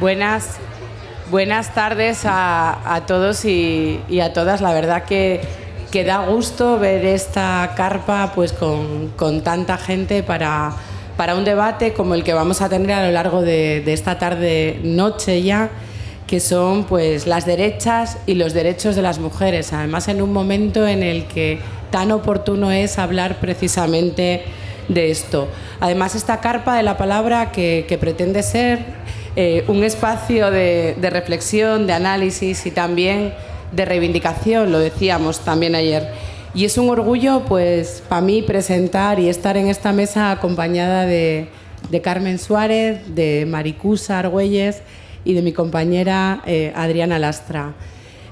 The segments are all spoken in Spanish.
Buenas tardes a todos y a todas. La verdad que da gusto ver esta carpa pues con tanta gente para un debate como el que vamos a tener a lo largo de esta tarde-noche ya, que son pues las derechas y los derechos de las mujeres. Además, en un momento en el que tan oportuno es hablar precisamente de esto. Además, esta carpa de la palabra que pretende ser un espacio de reflexión, de análisis y también de reivindicación, lo decíamos también ayer. Y es un orgullo, pues, para mí presentar y estar en esta mesa acompañada de Carmen Suárez, de Maricusa Argüelles y de mi compañera Adriana Lastra.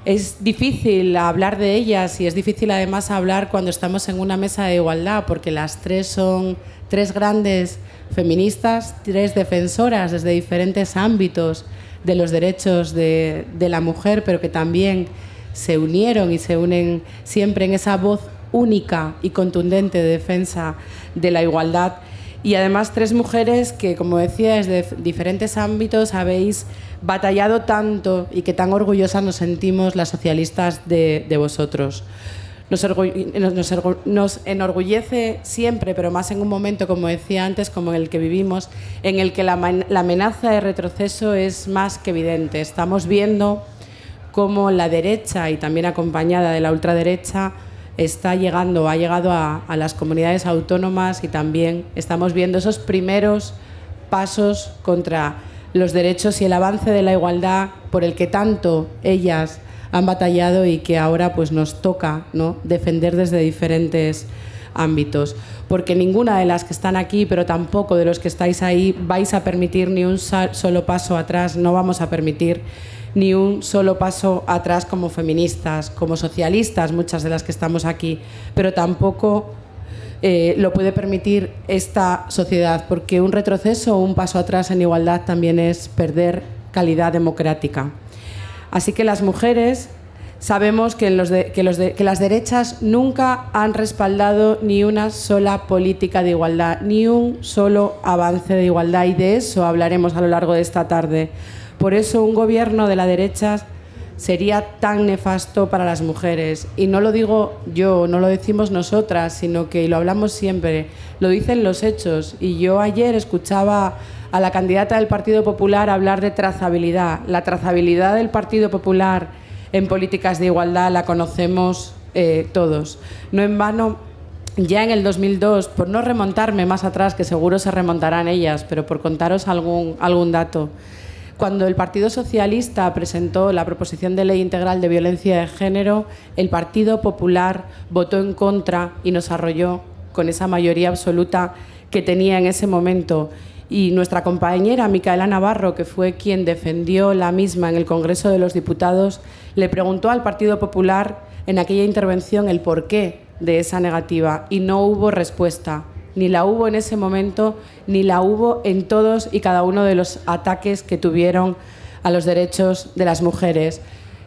Es difícil hablar de ellas y es difícil además hablar cuando estamos en una mesa de igualdad, porque las tres son tres grandes feministas, tres defensoras desde diferentes ámbitos de los derechos de la mujer, pero que también se unieron y se unen siempre en esa voz única y contundente de defensa de la igualdad. Y además tres mujeres que, como decía, desde diferentes ámbitos habéis batallado tanto y que tan orgullosas nos sentimos las socialistas de vosotros. Nos enorgullece siempre, pero más en un momento, como decía antes, como en el que vivimos, en el que la amenaza de retroceso es más que evidente. Estamos viendo cómo la derecha, y también acompañada de la ultraderecha, ha llegado a las comunidades autónomas, y también estamos viendo esos primeros pasos contra los derechos y el avance de la igualdad por el que tanto ellas han batallado y que ahora pues nos toca, ¿no?, defender desde diferentes ámbitos. Porque ninguna de las que están aquí, pero tampoco de los que estáis ahí, vais a permitir ni un solo paso atrás. No vamos a permitir ni un solo paso atrás como feministas, como socialistas, muchas de las que estamos aquí, pero tampoco lo puede permitir esta sociedad, porque un retroceso o un paso atrás en igualdad también es perder calidad democrática. Así que las mujeres sabemos que las derechas nunca han respaldado ni una sola política de igualdad, ni un solo avance de igualdad, y de eso hablaremos a lo largo de esta tarde. Por eso un gobierno de la derecha sería tan nefasto para las mujeres. Y no lo digo yo, no lo decimos nosotras, sino que lo hablamos siempre, lo dicen los hechos. Y yo ayer escuchaba a la candidata del Partido Popular hablar de trazabilidad. La trazabilidad del Partido Popular en políticas de igualdad la conocemos todos. No en vano, ya en el 2002, por no remontarme más atrás, que seguro se remontarán ellas, pero por contaros algún dato, cuando el Partido Socialista presentó la proposición de ley integral de violencia de género, el Partido Popular votó en contra y nos arrolló con esa mayoría absoluta que tenía en ese momento. Y nuestra compañera Micaela Navarro, que fue quien defendió la misma en el Congreso de los Diputados, le preguntó al Partido Popular en aquella intervención el porqué de esa negativa, y no hubo respuesta. Ni la hubo en ese momento, ni la hubo en todos y cada uno de los ataques que tuvieron a los derechos de las mujeres.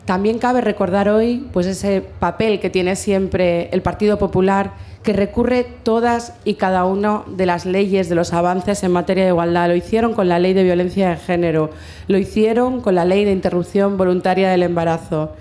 También cabe recordar hoy pues ese papel que tiene siempre el Partido Popular, que recurre todas y cada una de las leyes, de los avances en materia de igualdad. Lo hicieron con la Ley de Violencia de Género, lo hicieron con la Ley de Interrupción Voluntaria del Embarazo.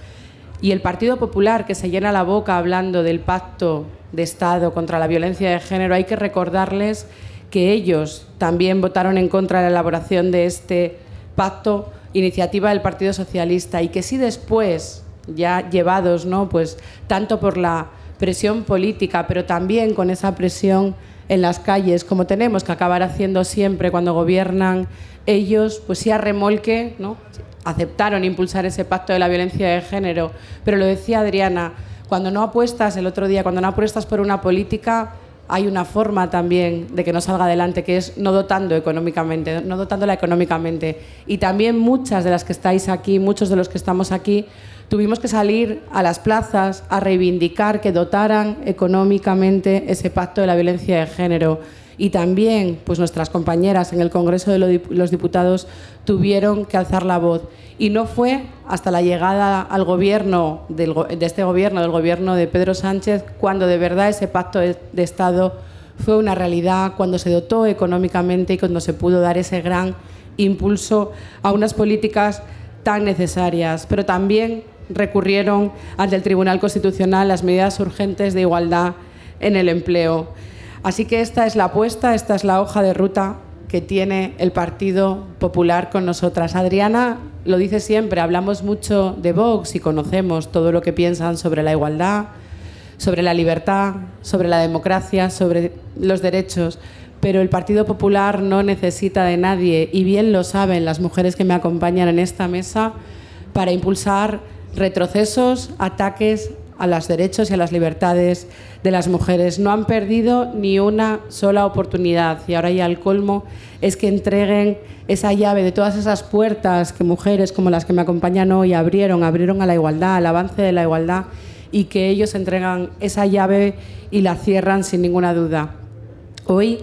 Y el Partido Popular, que se llena la boca hablando del Pacto de Estado contra la violencia de género, hay que recordarles que ellos también votaron en contra de la elaboración de este pacto, iniciativa del Partido Socialista, y que si después, ya llevados, ¿no?, pues tanto por la presión política, pero también con esa presión en las calles, como tenemos que acabar haciendo siempre cuando gobiernan ellos, pues sí a remolque, ¿no?, aceptaron impulsar ese pacto de la violencia de género. Pero lo decía Adriana, cuando no apuestas el otro día, cuando no apuestas por una política, hay una forma también de que no salga adelante, que es no dotándola económicamente. Y también muchas de las que estáis aquí, muchos de los que estamos aquí, tuvimos que salir a las plazas a reivindicar que dotaran económicamente ese pacto de la violencia de género. Y también pues nuestras compañeras en el Congreso de los Diputados tuvieron que alzar la voz. Y no fue hasta la llegada al gobierno, del gobierno de Pedro Sánchez, cuando de verdad ese pacto de Estado fue una realidad, cuando se dotó económicamente y cuando se pudo dar ese gran impulso a unas políticas tan necesarias, pero también recurrieron ante el Tribunal Constitucional las medidas urgentes de igualdad en el empleo. Así que esta es la apuesta, esta es la hoja de ruta que tiene el Partido Popular con nosotras. Adriana lo dice siempre, hablamos mucho de Vox y conocemos todo lo que piensan sobre la igualdad, sobre la libertad, sobre la democracia, sobre los derechos, pero el Partido Popular no necesita de nadie, y bien lo saben las mujeres que me acompañan en esta mesa, para impulsar retrocesos, ataques a los derechos y a las libertades de las mujeres. No han perdido ni una sola oportunidad, y ahora ya el colmo es que entreguen esa llave de todas esas puertas que mujeres como las que me acompañan hoy abrieron a la igualdad, al avance de la igualdad, y que ellos entregan esa llave y la cierran sin ninguna duda. Hoy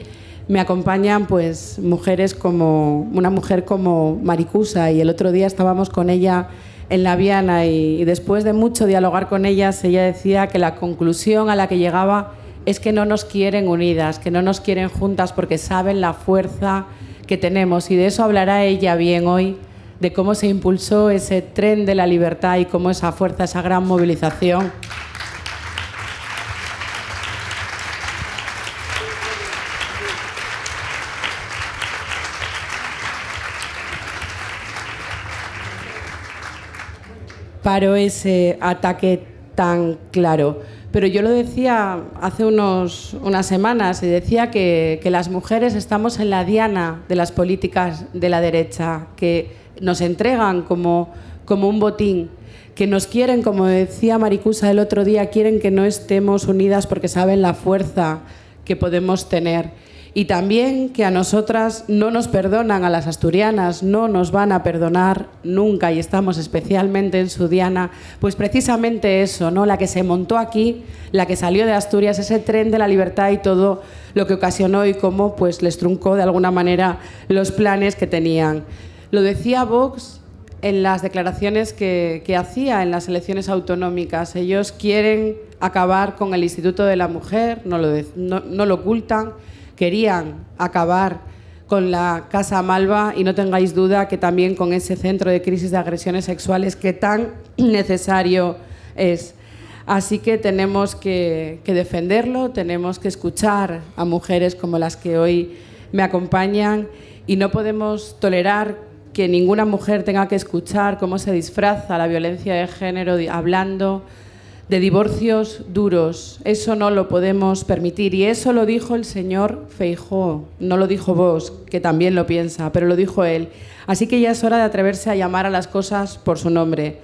me acompañan pues mujeres como una mujer como Maricusa, y el otro día estábamos con ella en la Viana y después de mucho dialogar con ellas, ella decía que la conclusión a la que llegaba es que no nos quieren unidas, que no nos quieren juntas porque saben la fuerza que tenemos, y de eso hablará ella bien hoy, de cómo se impulsó ese tren de la libertad y cómo esa fuerza, esa gran movilización paró ese ataque tan claro. Pero yo lo decía hace unas semanas, y decía que las mujeres estamos en la diana de las políticas de la derecha, que nos entregan como un botín, que nos quieren, como decía Maricusa el otro día, quieren que no estemos unidas porque saben la fuerza que podemos tener. Y también que a nosotras no nos perdonan, a las asturianas no nos van a perdonar nunca, y estamos especialmente en su diana, pues precisamente eso, ¿no? La que se montó aquí, la que salió de Asturias, ese tren de la libertad y todo lo que ocasionó y cómo pues les truncó de alguna manera los planes que tenían. Lo decía Vox en las declaraciones que hacía en las elecciones autonómicas. Ellos quieren acabar con el Instituto de la Mujer, no lo ocultan. Querían acabar con la Casa Malva, y no tengáis duda que también con ese centro de crisis de agresiones sexuales que tan necesario es. Así que tenemos que defenderlo, tenemos que escuchar a mujeres como las que hoy me acompañan, y no podemos tolerar que ninguna mujer tenga que escuchar cómo se disfraza la violencia de género hablando de divorcios duros. Eso no lo podemos permitir, y eso lo dijo el señor Feijóo, no lo dijo Vox, que también lo piensa, pero lo dijo él. Así que ya es hora de atreverse a llamar a las cosas por su nombre,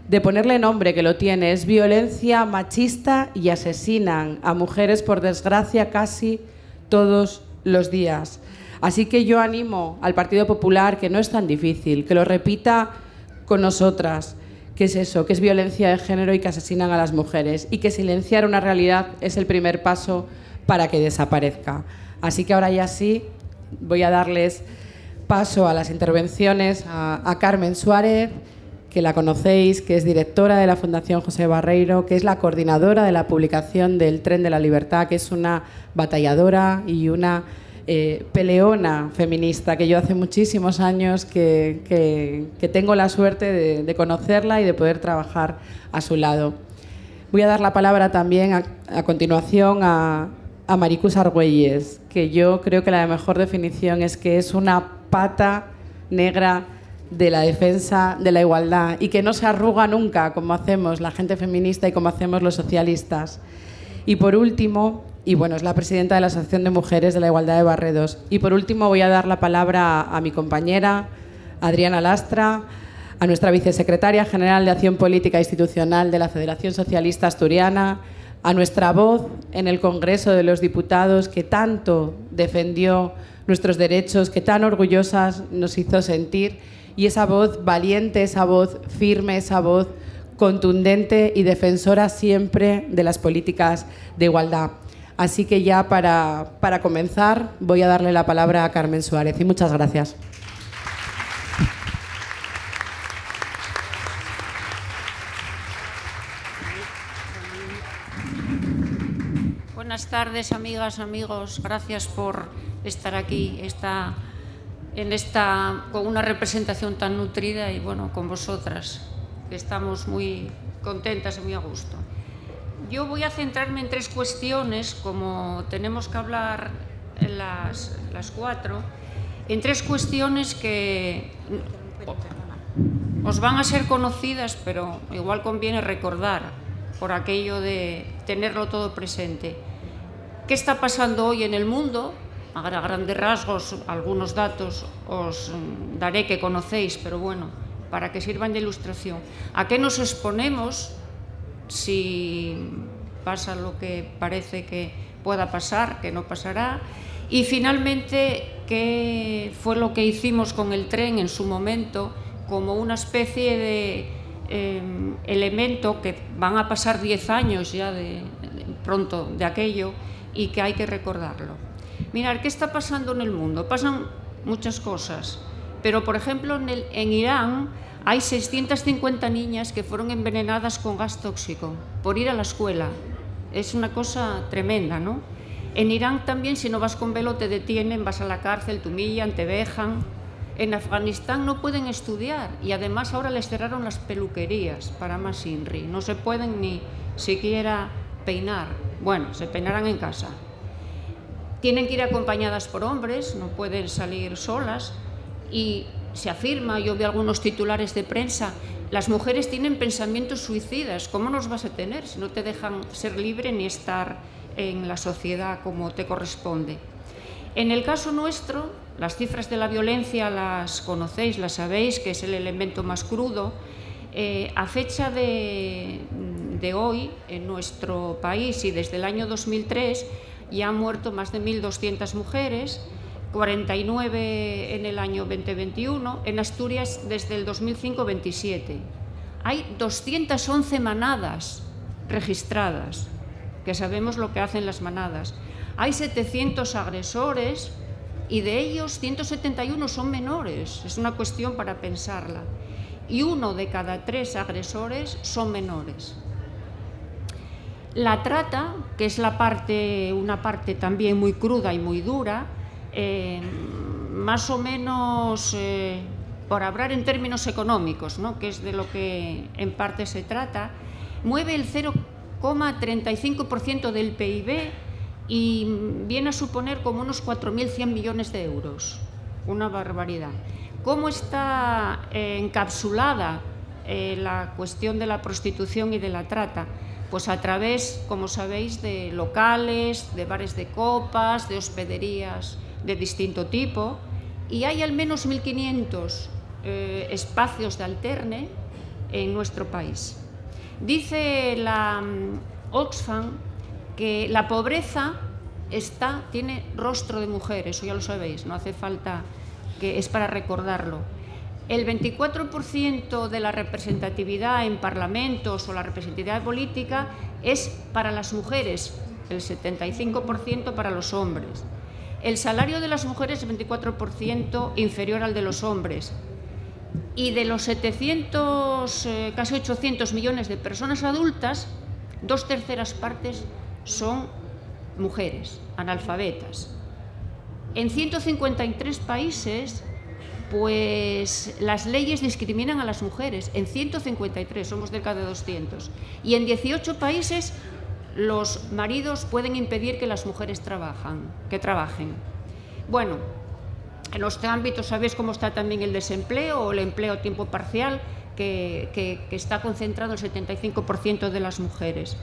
de ponerle nombre, que lo tiene. Es violencia machista y asesinan a mujeres, por desgracia, casi todos los días. Así que yo animo al Partido Popular, que no es tan difícil, que lo repita con nosotras. ¿Qué es eso? Que es violencia de género y que asesinan a las mujeres, y que silenciar una realidad es el primer paso para que desaparezca. Así que ahora ya sí voy a darles paso a las intervenciones a Carmen Suárez, que la conocéis, que es directora de la Fundación José Barreiro, que es la coordinadora de la publicación del Tren de la Libertad, que es una batalladora y una peleona feminista, que yo hace muchísimos años que tengo la suerte de conocerla y de poder trabajar a su lado. Voy a dar la palabra también a continuación a Maricusa Argüelles, que yo creo que la mejor definición es que es una pata negra de la defensa de la igualdad, y que no se arruga nunca, como hacemos la gente feminista y como hacemos los socialistas. Y por último, y bueno, es la presidenta de la Asociación de Mujeres de la Igualdad de Barredos. Y por último voy a dar la palabra a mi compañera Adriana Lastra, a nuestra vicesecretaria general de Acción Política e Institucional de la Federación Socialista Asturiana, a nuestra voz en el Congreso de los Diputados, que tanto defendió nuestros derechos, que tan orgullosas nos hizo sentir, y esa voz valiente, esa voz firme, esa voz contundente y defensora siempre de las políticas de igualdad. Así que ya para comenzar voy a darle la palabra a Carmen Suárez, y muchas gracias. Buenas tardes, amigas, amigos. Gracias por estar aquí esta con una representación tan nutrida y bueno, con vosotras, que estamos muy contentas y muy a gusto. Yo voy a centrarme en 3 cuestiones, como tenemos que hablar en las 4, en 3 cuestiones que os van a ser conocidas, pero igual conviene recordar, por aquello de tenerlo todo presente. ¿Qué está pasando hoy en el mundo? A grandes rasgos, algunos datos os daré que conocéis, pero bueno, para que sirvan de ilustración. ¿A qué nos exponemos si pasa lo que parece que pueda pasar, que no pasará? Y finalmente, ¿qué fue lo que hicimos con el tren en su momento como una especie de elemento que van a pasar 10 años ya pronto de aquello y que hay que recordarlo? Mirad, ¿qué está pasando en el mundo? Pasan muchas cosas, pero por ejemplo en Irán hay 650 niñas que fueron envenenadas con gas tóxico por ir a la escuela. Es una cosa tremenda, ¿no? En Irán también, si no vas con velo, te detienen, vas a la cárcel, te humillan, te vejan. En Afganistán no pueden estudiar y además ahora les cerraron las peluquerías para más INRI. No se pueden ni siquiera peinar. Bueno, se peinarán en casa. Tienen que ir acompañadas por hombres, no pueden salir solas y se afirma, yo vi algunos titulares de prensa, las mujeres tienen pensamientos suicidas. ¿Cómo los vas a tener si no te dejan ser libre ni estar en la sociedad como te corresponde? En el caso nuestro, las cifras de la violencia las conocéis, las sabéis, que es el elemento más crudo. A fecha de hoy, en nuestro país y desde el año 2003, ya han muerto más de 1.200 mujeres, 49 en el año 2021, en Asturias desde el 2005, 27. Hay 211 manadas registradas, que sabemos lo que hacen las manadas. Hay 700 agresores y de ellos 171 son menores. Es una cuestión para pensarla. Y 1 de cada 3 agresores son menores. La trata, que es una parte también muy cruda y muy dura, más o menos, por hablar en términos económicos, ¿no?, que es de lo que en parte se trata, mueve el 0,35% del PIB y viene a suponer como unos 4.100 millones de euros. Una barbaridad. ¿Cómo está encapsulada la cuestión de la prostitución y de la trata? Pues a través, como sabéis, de locales, de bares de copas, de hospederías de distinto tipo, y hay al menos 1.500 espacios de alterne en nuestro país. Dice la Oxfam que la pobreza tiene rostro de mujer, eso ya lo sabéis, no hace falta, que es para recordarlo. El 24% de la representatividad en parlamentos o la representatividad política es para las mujeres, el 75% para los hombres. El salario de las mujeres es 24% inferior al de los hombres. Y de los 700, casi 800 millones de personas adultas, 2/3 partes son mujeres, analfabetas. En 153 países, pues las leyes discriminan a las mujeres. En 153, somos cerca de 200. Y en 18 países los maridos pueden impedir que las mujeres trabajen. Bueno, en este ámbito sabéis cómo está también el desempleo o el empleo a tiempo parcial, que está concentrado el 75% de las mujeres.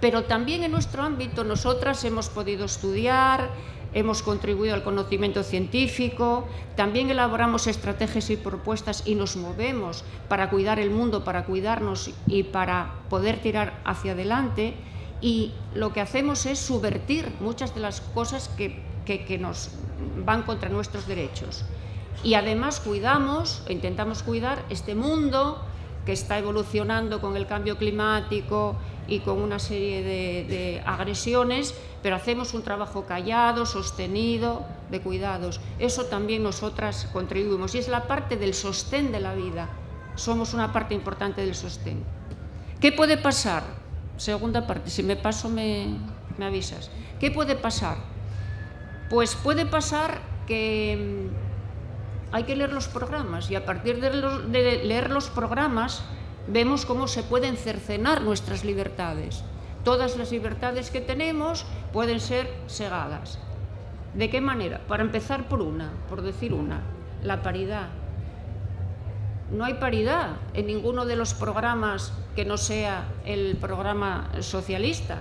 Pero también en nuestro ámbito nosotras hemos podido estudiar, hemos contribuido al conocimiento científico, también elaboramos estrategias y propuestas y nos movemos para cuidar el mundo, para cuidarnos y para poder tirar hacia adelante. Y lo que hacemos es subvertir muchas de las cosas que nos van contra nuestros derechos. Y además intentamos cuidar este mundo que está evolucionando con el cambio climático y con una serie de agresiones, pero hacemos un trabajo callado, sostenido, de cuidados. Eso también nosotras contribuimos y es la parte del sostén de la vida. Somos una parte importante del sostén. ¿Qué puede pasar? Segunda parte, si me paso me avisas. ¿Qué puede pasar? Pues puede pasar que hay que leer los programas y a partir de leer los programas vemos cómo se pueden cercenar nuestras libertades. Todas las libertades que tenemos pueden ser segadas. ¿De qué manera? Para empezar por decir una, la paridad. No hay paridad en ninguno de los programas que no sea el programa socialista.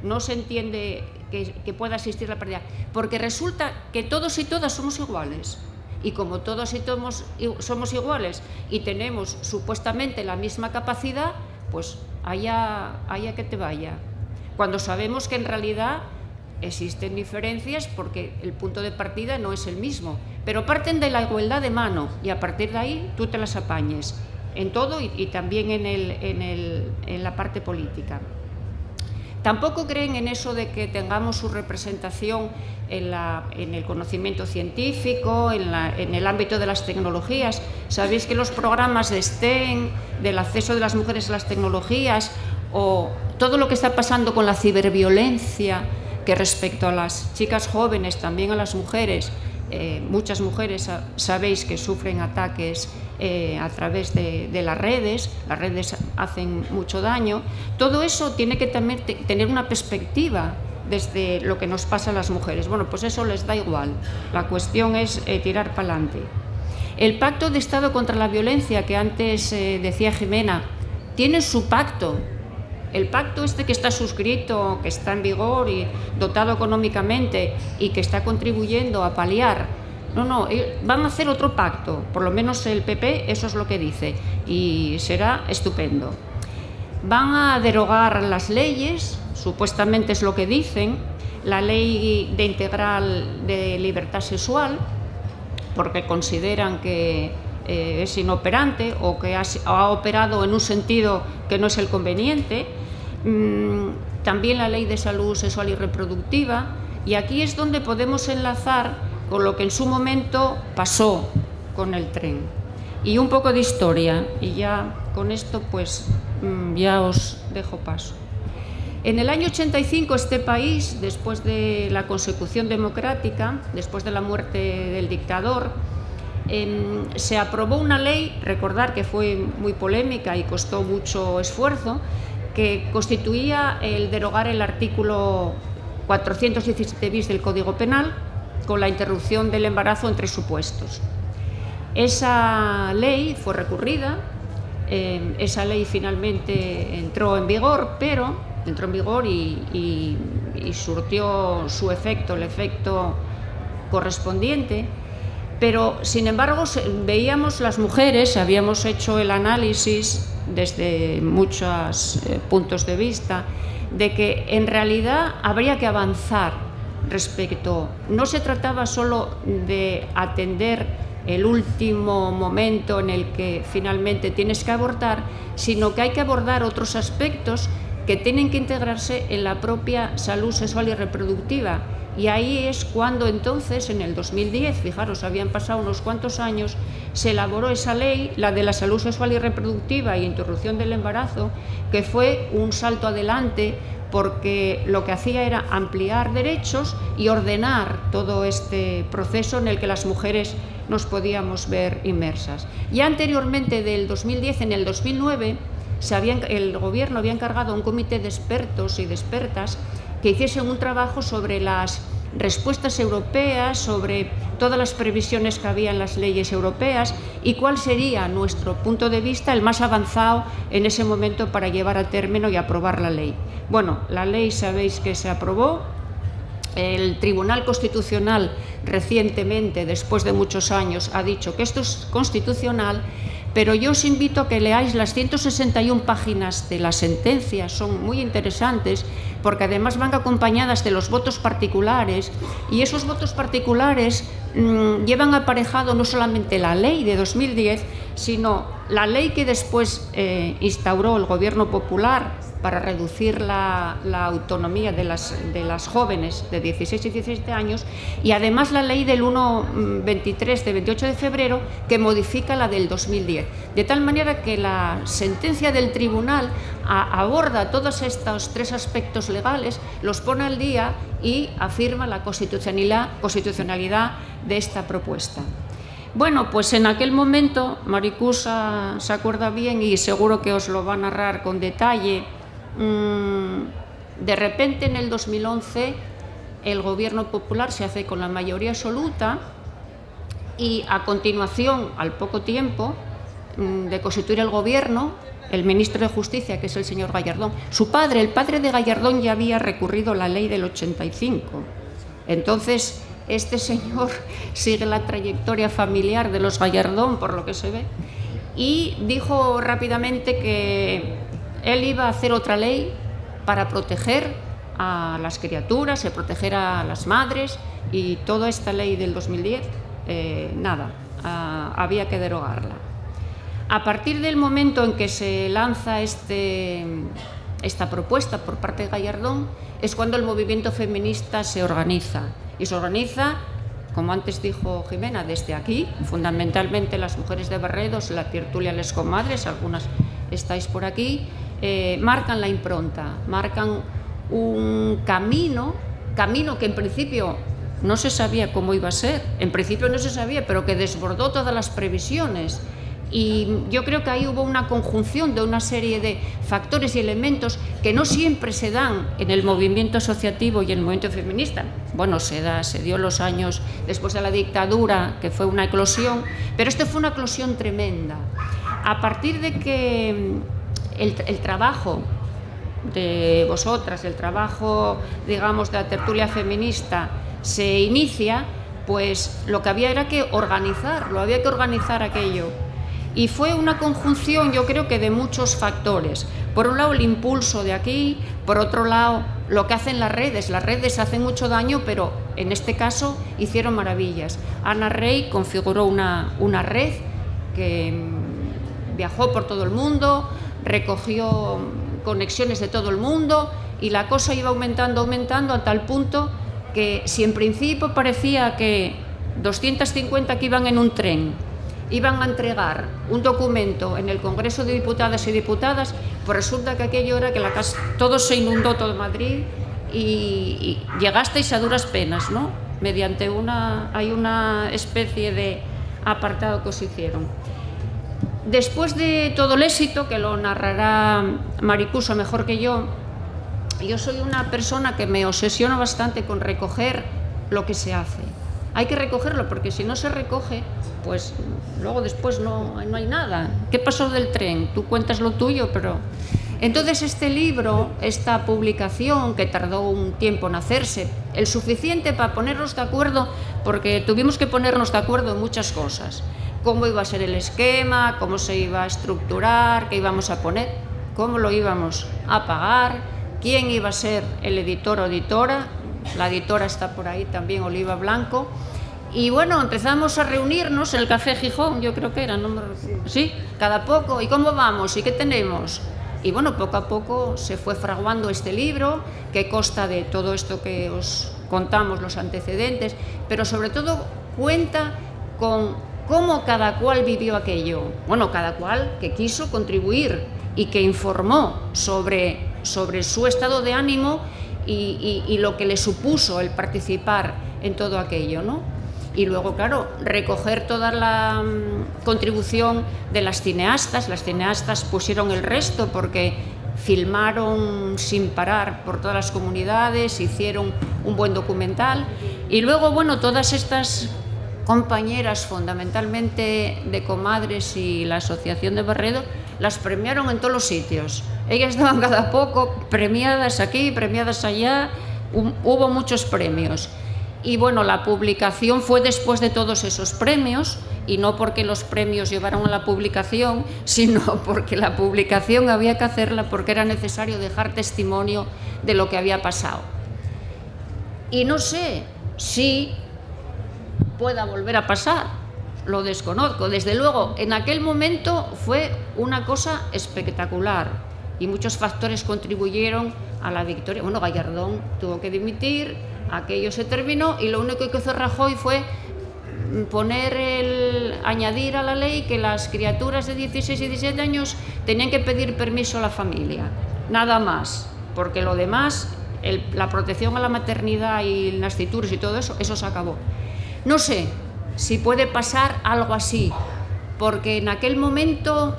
No se entiende que pueda existir la paridad, porque resulta que todos y todas somos iguales. Y como todos y todos somos iguales y tenemos supuestamente la misma capacidad, pues allá que te vaya. Cuando sabemos que en realidad existen diferencias porque el punto de partida no es el mismo, pero parten de la igualdad de mano y a partir de ahí tú te las apañes en todo y también en la parte política. Tampoco creen en eso de que tengamos su representación en el conocimiento científico, en el ámbito de las tecnologías. Sabéis que los programas de STEM, del acceso de las mujeres a las tecnologías, o todo lo que está pasando con la ciberviolencia, que respecto a las chicas jóvenes, también a las mujeres, muchas mujeres sabéis que sufren ataques a través de las redes hacen mucho daño. Todo eso tiene que también tener una perspectiva desde lo que nos pasa a las mujeres. Bueno, pues eso les da igual, la cuestión es tirar para adelante. El Pacto de Estado contra la Violencia, que antes decía Jimena, tiene su pacto. El pacto que está suscrito, que está en vigor y dotado económicamente y que está contribuyendo a paliar, no, van a hacer otro pacto, por lo menos el PP eso es lo que dice y será estupendo. Van a derogar las leyes, supuestamente es lo que dicen, la ley integral de libertad sexual, porque consideran que es inoperante o que ha operado en un sentido que no es el conveniente. También la ley de salud sexual y reproductiva, y aquí es donde podemos enlazar con lo que en su momento pasó con el tren. Y un poco de historia, y ya con esto pues ya os dejo paso. En el año 85 este país, después de la consecución democrática, después de la muerte del dictador, se aprobó una ley, recordar que fue muy polémica y costó mucho esfuerzo, que constituía el derogar el artículo 417 bis del Código Penal con la interrupción del embarazo en 3 supuestos. Esa ley fue recurrida, esa ley finalmente entró en vigor, y surtió su efecto, el efecto correspondiente, pero sin embargo veíamos las mujeres, habíamos hecho el análisis desde muchos puntos de vista, de que en realidad habría que avanzar respecto. No se trataba solo de atender el último momento en el que finalmente tienes que abortar, sino que hay que abordar otros aspectos que tienen que integrarse en la propia salud sexual y reproductiva. Y ahí es cuando entonces, en el 2010, fijaros, habían pasado unos cuantos años, se elaboró esa ley, la de la salud sexual y reproductiva e interrupción del embarazo, que fue un salto adelante porque lo que hacía era ampliar derechos y ordenar todo este proceso en el que las mujeres nos podíamos ver inmersas. Ya anteriormente del 2010, en el 2009, el Gobierno había encargado a un comité de expertos y de expertas que hiciesen un trabajo sobre las respuestas europeas, sobre todas las previsiones que había en las leyes europeas y cuál sería nuestro punto de vista el más avanzado en ese momento para llevar a término y aprobar la ley. Bueno, la ley sabéis que se aprobó. El Tribunal Constitucional recientemente, después de muchos años, ha dicho que esto es constitucional, pero yo os invito a que leáis las 161 páginas de la sentencia, son muy interesantes, porque además van acompañadas de los votos particulares, y esos votos particulares llevan aparejado no solamente la ley de 2010, sino la ley que después instauró el Gobierno popular para reducir la autonomía de las jóvenes de 16 y 17 años, y además la ley del 1-23 de 28 de febrero que modifica la del 2010. De tal manera que la sentencia del tribunal aborda todos estos 3 aspectos legales, los pone al día y afirma la constitucionalidad de esta propuesta. Bueno, pues en aquel momento, Maricusa se acuerda bien y seguro que os lo va a narrar con detalle. De repente, en el 2011, el gobierno popular se hace con la mayoría absoluta y a continuación, al poco tiempo de constituir el gobierno, el ministro de Justicia, que es el señor Gallardón, su padre, el padre de Gallardón, ya había recurrido la ley del 85. Entonces, este señor sigue la trayectoria familiar de los Gallardón, por lo que se ve, y dijo rápidamente que él iba a hacer otra ley para proteger a las criaturas, proteger a las madres, y toda esta ley del 2010, había que derogarla. A partir del momento en que se lanza esta propuesta por parte de Gallardón, es cuando el movimiento feminista se organiza. Y se organiza, como antes dijo Jimena, desde aquí, fundamentalmente las mujeres de Barredos, la tertulia Les Comadres, algunas estáis por aquí, marcan la impronta, marcan un camino que en principio no se sabía cómo iba a ser, en principio no se sabía, pero que desbordó todas las previsiones. Y yo creo que ahí hubo una conjunción de una serie de factores y elementos que no siempre se dan en el movimiento asociativo y en el movimiento feminista. Bueno, se dio los años después de la dictadura, que fue una eclosión, pero esto fue una eclosión tremenda. A partir de que el trabajo de vosotras, el trabajo, digamos, de la tertulia feminista se inicia, pues lo que había era que organizarlo, había que organizar aquello. Y fue una conjunción, yo creo que de muchos factores. Por un lado, el impulso de aquí, por otro lado, lo que hacen las redes. Las redes hacen mucho daño, pero en este caso hicieron maravillas. Ana Rey configuró una red que viajó por todo el mundo, recogió conexiones de todo el mundo y la cosa iba aumentando a tal punto que si en principio parecía que 250 que iban en un tren iban a entregar un documento en el Congreso de Diputadas y Diputadas, pues resulta que aquello era que la casa, todo se inundó, todo Madrid, y llegasteis a duras penas, ¿no? Mediante hay una especie de apartado que os hicieron. Después de todo el éxito, que lo narrará Maricusa mejor que yo soy una persona que me obsesiona bastante con recoger lo que se hace. Hay que recogerlo, porque si no se recoge, pues luego después no hay nada. ¿Qué pasó del tren? Tú cuentas lo tuyo, pero... Entonces este libro, esta publicación, que tardó un tiempo en hacerse, el suficiente para ponernos de acuerdo, porque tuvimos que ponernos de acuerdo en muchas cosas. Cómo iba a ser el esquema, cómo se iba a estructurar, qué íbamos a poner, cómo lo íbamos a pagar, quién iba a ser el editor o editora. La editora está por ahí también, Oliva Blanco. Y bueno, empezamos a reunirnos en el Café Gijón, yo creo que era, ¿no? Sí, cada poco. ¿Y cómo vamos? ¿Y qué tenemos? Y bueno, poco a poco se fue fraguando este libro, que consta de todo esto que os contamos, los antecedentes, pero sobre todo cuenta con cómo cada cual vivió aquello. Bueno, cada cual que quiso contribuir y que informó sobre su estado de ánimo y lo que le supuso el participar en todo aquello, ¿no? Y luego, claro, recoger toda la contribución de las cineastas. Las cineastas pusieron el resto porque filmaron sin parar por todas las comunidades, hicieron un buen documental. Y luego, bueno, todas estas compañeras, fundamentalmente de Comadres y la Asociación de Barredo, las premiaron en todos los sitios. Ellas daban cada poco premiadas aquí, premiadas allá, hubo muchos premios. Y bueno, la publicación fue después de todos esos premios, y no porque los premios llevaron a la publicación, sino porque la publicación había que hacerla porque era necesario dejar testimonio de lo que había pasado. Y no sé si pueda volver a pasar, lo desconozco. Desde luego, en aquel momento fue una cosa espectacular y muchos factores contribuyeron a la victoria. Bueno, Gallardón tuvo que dimitir, aquello se terminó y lo único que hizo Rajoy fue añadir a la ley que las criaturas de 16 y 17 años tenían que pedir permiso a la familia, nada más, porque lo demás, la protección a la maternidad y las nascituras y todo eso se acabó. No sé, si puede pasar algo así, porque en aquel momento,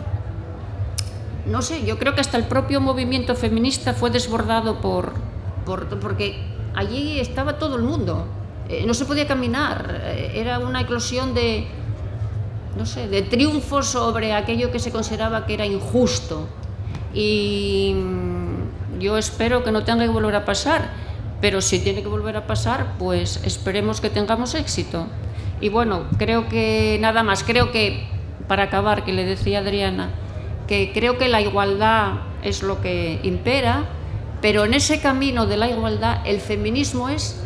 no sé, yo creo que hasta el propio movimiento feminista fue desbordado porque allí estaba todo el mundo, no se podía caminar, era una eclosión de, no sé, de triunfo sobre aquello que se consideraba que era injusto. Y yo espero que no tenga que volver a pasar, pero si tiene que volver a pasar, pues esperemos que tengamos éxito. Y bueno, creo que nada más, creo que, para acabar, que le decía Adriana, que creo que la igualdad es lo que impera, pero en ese camino de la igualdad el feminismo es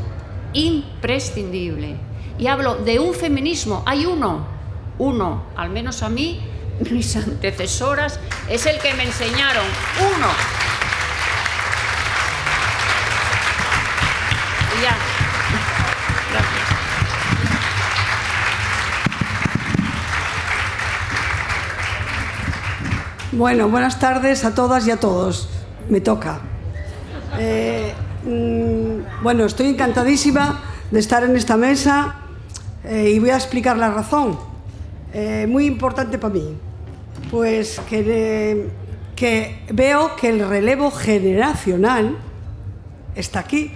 imprescindible. Y hablo de un feminismo, hay uno, al menos a mí, mis antecesoras, es el que me enseñaron, uno. Y ya. Gracias. Bueno, buenas tardes a todas y a todos. Me toca. Bueno, estoy encantadísima de estar en esta mesa y voy a explicar la razón. Muy importante para mí. Pues que veo que el relevo generacional está aquí.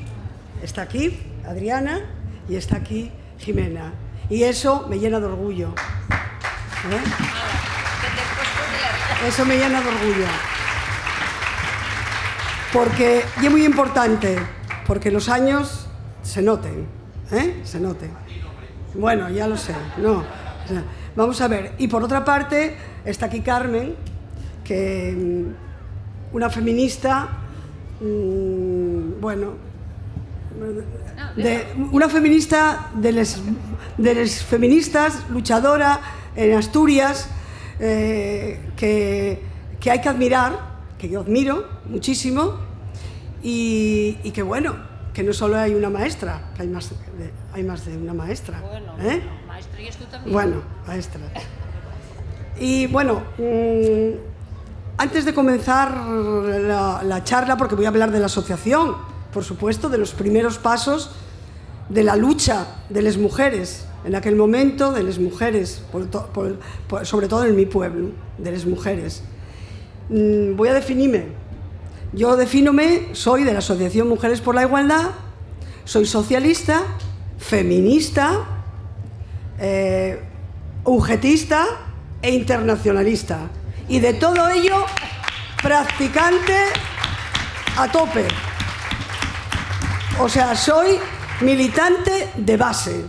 Está aquí Adriana y está aquí Jimena. Y eso me llena de orgullo. Eso me llena de orgullo. Porque y es muy importante, porque los años se noten, se noten. Bueno, ya lo sé, no. O sea, vamos a ver. Y por otra parte, está aquí Carmen, que una feminista, bueno, una feminista de las feministas, luchadora en Asturias, que hay que admirar, que yo admiro muchísimo, y que bueno, que no solo hay una maestra, que hay más de una maestra. Bueno, maestra, y tú también. Bueno, maestra. Y bueno, antes de comenzar la charla, porque voy a hablar de la asociación, por supuesto, de los primeros pasos de la lucha de las mujeres, en aquel momento de las mujeres, sobre todo en mi pueblo, de las mujeres. Voy a definirme. Yo soy de la Asociación Mujeres por la Igualdad, soy socialista, feminista, ungetista e internacionalista. Y de todo ello, practicante a tope. O sea, soy militante de base.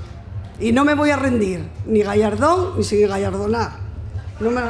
Y no me voy a rendir, ni gallardón, ni sin gallardonar. No me lo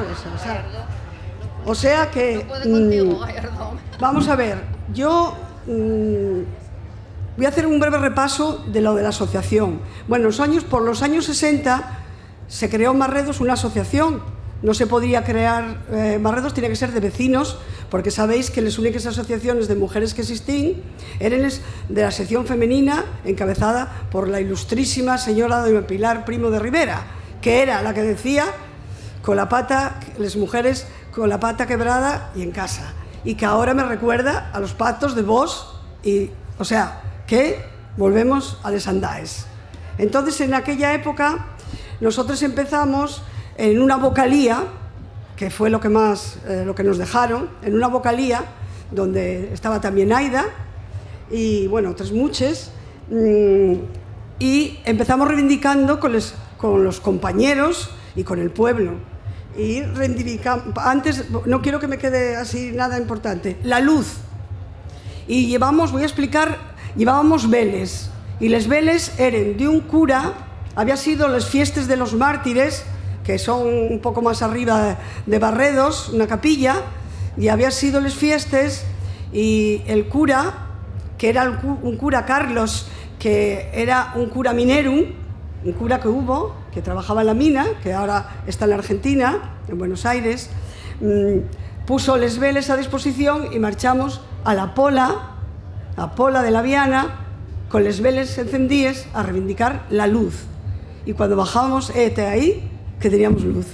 o sea que... No puede contigo, gallardón. Vamos a ver, yo voy a hacer un breve repaso de lo de la asociación. Bueno, por los años 60 se creó en Marredos una asociación. No se podría crear Marredos, tiene que ser de vecinos, porque sabéis que las únicas asociaciones de mujeres que existían eran de la sección femenina, encabezada por la ilustrísima señora doña Pilar Primo de Rivera, que era la que decía las mujeres con la pata quebrada y en casa, y que ahora me recuerda a los pactos de Vos, o sea, que volvemos a les andaes. Entonces, en aquella época, nosotros empezamos en una vocalía, que fue lo que nos dejaron, en una vocalía donde estaba también Aida y bueno, otras muchas, y empezamos reivindicando con los compañeros y con el pueblo. Y reivindicamos, antes, no quiero que me quede así nada importante, la luz. Y llevábamos veles, y les veles eran de un cura, había sido las fiestas de los mártires, que son un poco más arriba de Barredos, una capilla, y había sido las fiestas, y el cura, que era un cura Carlos, que era un cura minerum, un cura que hubo, que trabajaba en la mina, que ahora está en la Argentina, en Buenos Aires, puso les veles a disposición y marchamos a la pola de la Viana, con les veles encendíes a reivindicar la luz. Y cuando bajábamos ahí, que teníamos luz.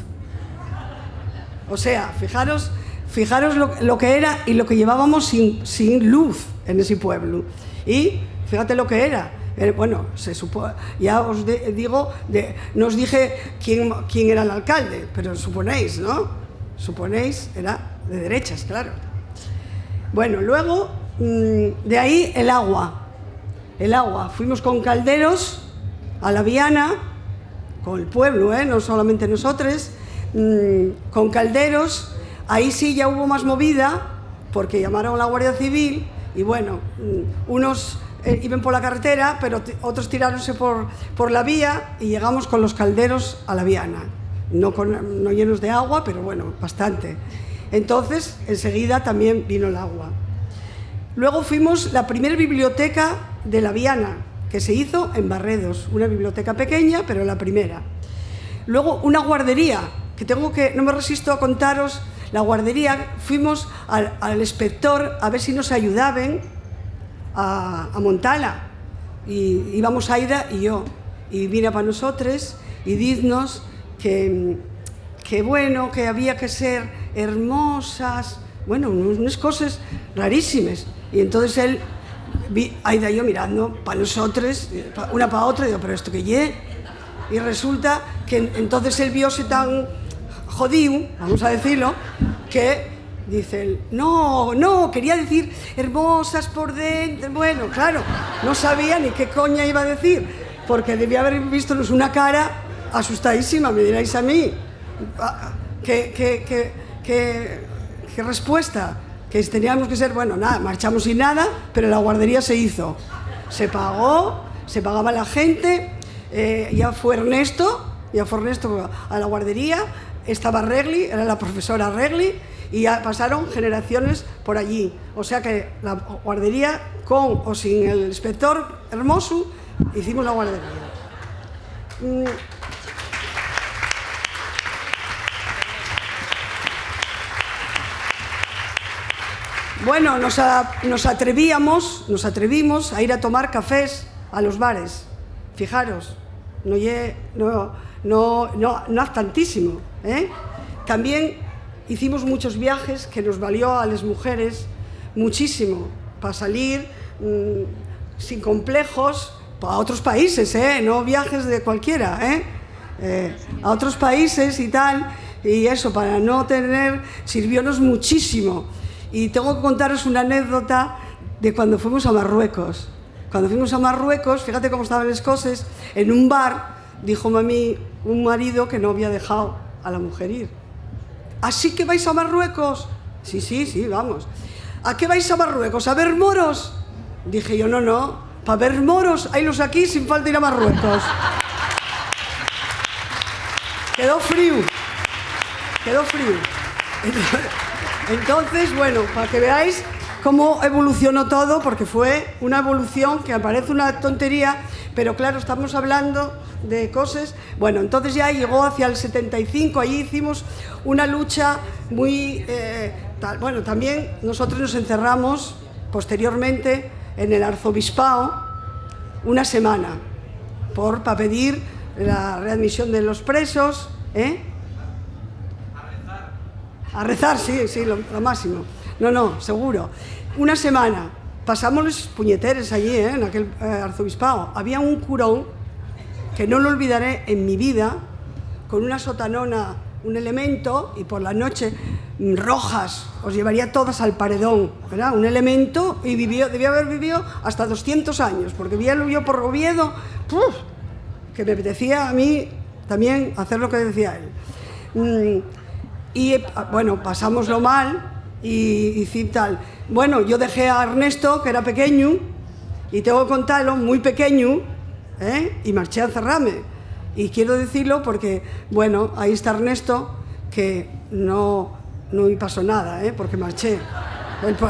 O sea, fijaros lo que era y lo que llevábamos sin luz en ese pueblo. Y fíjate lo que era. Bueno, ya os digo, no os dije quién era el alcalde, pero suponéis, ¿no? Suponéis, era de derechas, claro. Bueno, luego, de ahí el agua. El agua. Fuimos con calderos a la Viana, con el pueblo, no solamente nosotros, con calderos. Ahí sí ya hubo más movida, porque llamaron a la Guardia Civil y bueno, unos iban por la carretera, pero otros tiráronse por la vía y llegamos con los calderos a la Viana. No llenos de agua, pero bueno, bastante. Entonces, enseguida también vino el agua. Luego fuimos la primera biblioteca de la Viana, que se hizo en Barredos, una biblioteca pequeña, pero la primera. Luego una guardería, no me resisto a contaros, la guardería, fuimos al inspector a ver si nos ayudaban a montarla. Y íbamos Aida y yo, y vine para nosotros y diznos que bueno, que había que ser hermosas, bueno, unas cosas rarísimas. Y entonces él, Aida y yo mirando para nosotros, una para otra, y digo, ¿pero esto qué ye? Y resulta que entonces él viose tan jodido, vamos a decirlo, que dice él, no, quería decir hermosas por dentro. Bueno, claro, no sabía ni qué coña iba a decir, porque debía haber vistonos una cara asustadísima, me diréis a mí. ¿Qué respuesta? Que teníamos que ser, bueno, nada, marchamos sin nada, pero la guardería se hizo. Se pagó, se pagaba la gente, ya fue Ernesto a la guardería, estaba Regli, era la profesora Regli, y ya pasaron generaciones por allí. O sea que la guardería, con o sin el inspector Hermoso, hicimos la guardería. Bueno, nos atrevimos a ir a tomar cafés a los bares. Fijaros, no es tantísimo, ¿eh? También hicimos muchos viajes que nos valió a las mujeres muchísimo para salir sin complejos a otros países, no viajes de cualquiera, a otros países y tal, y eso, para no tener, sirviónos muchísimo. Y tengo que contaros una anécdota de cuando fuimos a Marruecos. Cuando fuimos a Marruecos, fíjate cómo estaban las cosas, en un bar, dijo a mí un marido que no había dejado a la mujer ir. ¿Así que vais a Marruecos? Sí, vamos. ¿A qué vais a Marruecos? ¿A ver moros? Dije yo, no, para ver moros, haylos aquí sin falta ir a Marruecos. Quedó frío. Entonces, bueno, para que veáis cómo evolucionó todo, porque fue una evolución que parece una tontería, pero claro, estamos hablando de cosas. Bueno, entonces ya llegó hacia el 75, allí hicimos una lucha muy... Bueno, también nosotros nos encerramos posteriormente en el arzobispado una semana para pedir la readmisión de los presos, A rezar, sí, lo máximo. No, seguro. Una semana. Pasamos los puñeteres allí, en aquel arzobispado. Había un curón, que no lo olvidaré en mi vida, con una sotanona, un elemento, y por la noche rojas, os llevaría todas al paredón, ¿verdad? Un elemento, y debía haber vivido hasta 200 años, porque vivió por Oviedo, que me apetecía a mí también hacer lo que decía él. Y bueno, pasámoslo mal y tal. Bueno, yo dejé a Ernesto, que era pequeño, y tengo que contarlo, muy pequeño, y marché a encerrarme. Y quiero decirlo porque, bueno, ahí está Ernesto, que no me pasó nada, porque marché.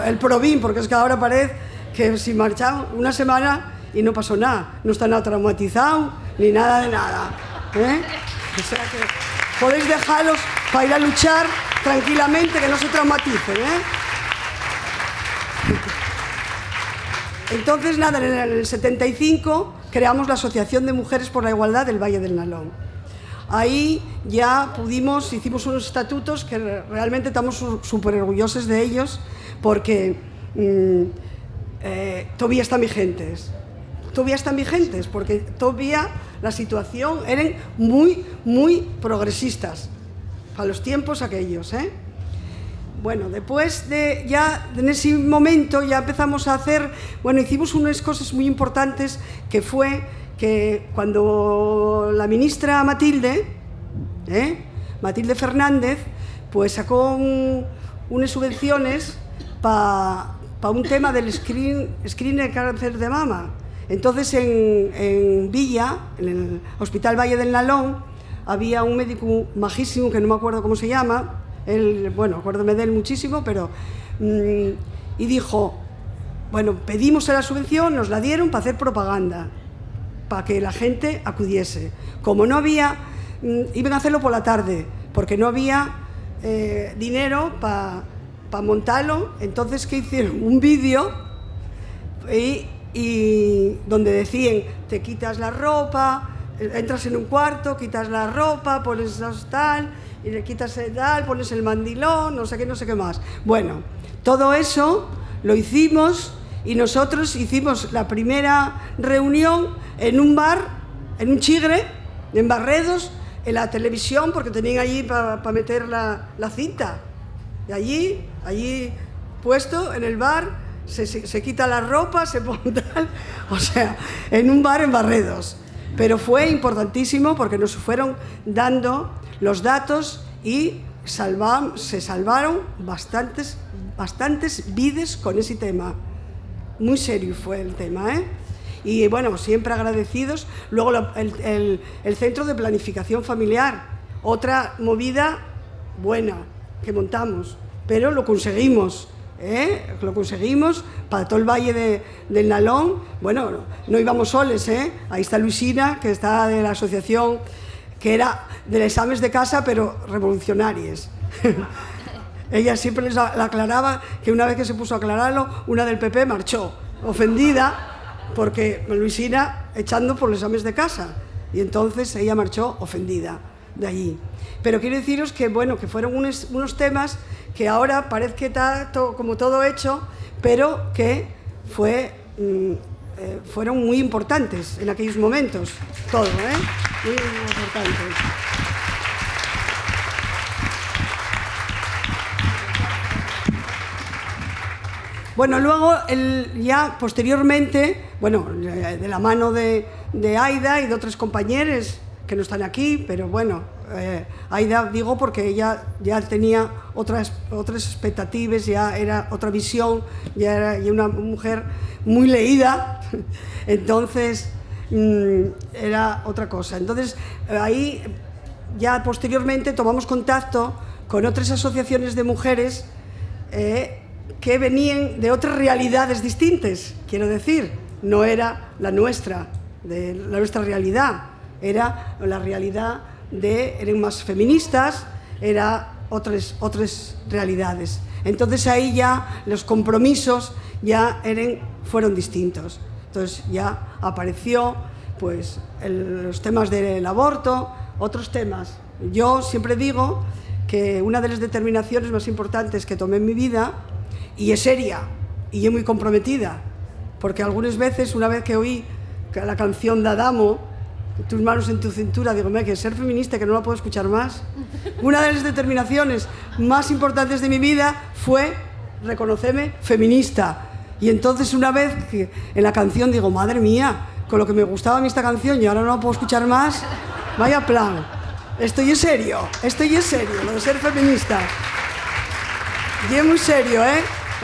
El Provín, porque es que ahora parece que si marchaba una semana y no pasó nada. No está nada traumatizado, ni nada de nada. O sea que podéis dejarlos para ir a luchar tranquilamente, que no se traumaticen, Entonces, nada, en el 75 creamos la Asociación de Mujeres por la Igualdad del Valle del Nalón. Ahí ya hicimos unos estatutos que realmente estamos súper orgullosos de ellos, porque todavía están vigentes. todavía están vigentes, porque todavía la situación eran muy, muy progresistas para los tiempos aquellos, ¿eh? Bueno, después de ya en ese momento ya empezamos a hacer, bueno, hicimos unas cosas muy importantes, que fue que cuando la ministra Matilde Fernández, pues sacó unas subvenciones para un tema del screening de cáncer de mama. Entonces en Villa, en el Hospital Valle del Nalón, había un médico majísimo, que no me acuerdo cómo se llama, él, bueno, acuérdome de él muchísimo, pero y dijo, bueno, pedimos la subvención, nos la dieron para hacer propaganda, para que la gente acudiese. Como no había, iban a hacerlo por la tarde, porque no había dinero para montarlo, entonces ¿qué hicieron? Un vídeo y donde decían, te quitas la ropa, entras en un cuarto, quitas la ropa, pones tal, y le quitas el tal, pones el mandilón, no sé qué más. Bueno, todo eso lo hicimos, y nosotros hicimos la primera reunión en un bar, en un chigre, en Barredos, en la televisión, porque tenían allí para meter la cinta. Y allí puesto en el bar, se quita la ropa, se pone tal, o sea, en un bar en Barredos. Pero fue importantísimo porque nos fueron dando los datos y se salvaron bastantes vidas con ese tema. Muy serio fue el tema, ¿eh? Y bueno, siempre agradecidos. Luego el Centro de Planificación Familiar, otra movida buena que montamos, pero lo conseguimos. Lo conseguimos para todo el Valle del Nalón. Bueno, no íbamos soles, ahí está Luisina, que está de la asociación, que era de los exámenes de casa, pero revolucionarias. Ella siempre les aclaraba que una vez que se puso a aclararlo, una del PP marchó, ofendida, porque Luisina echando por los exámenes de casa. Y entonces ella marchó ofendida de allí. Pero quiero deciros que, bueno, que fueron unos temas que ahora parece que está como todo hecho, pero que fueron muy importantes en aquellos momentos, todo, muy importantes. Bueno, luego, ya posteriormente, bueno, de la mano de Aida y de otros compañeros que no están aquí, pero bueno, Aida digo porque ella ya tenía otras expectativas, ya era otra visión, ya era una mujer muy leída, entonces era otra cosa. Entonces ahí ya posteriormente tomamos contacto con otras asociaciones de mujeres que venían de otras realidades distintas, quiero decir, no era la nuestra realidad, era la realidad eran más feministas, eran otras realidades. Entonces ahí ya los compromisos ya fueron distintos. Entonces ya apareció pues los temas del aborto, otros temas. Yo siempre digo que una de las determinaciones más importantes que tomé en mi vida, y es seria, y es muy comprometida, porque algunas veces, una vez que oí la canción de Adamo, tus manos en tu cintura, digo, que ser feminista, que no la puedo escuchar más. Una de las determinaciones más importantes de mi vida fue reconocerme feminista. Y entonces una vez que en la canción digo, madre mía, con lo que me gustaba a mí esta canción y ahora no la puedo escuchar más, vaya plan. Estoy en serio, lo de ser feminista. Y es muy serio,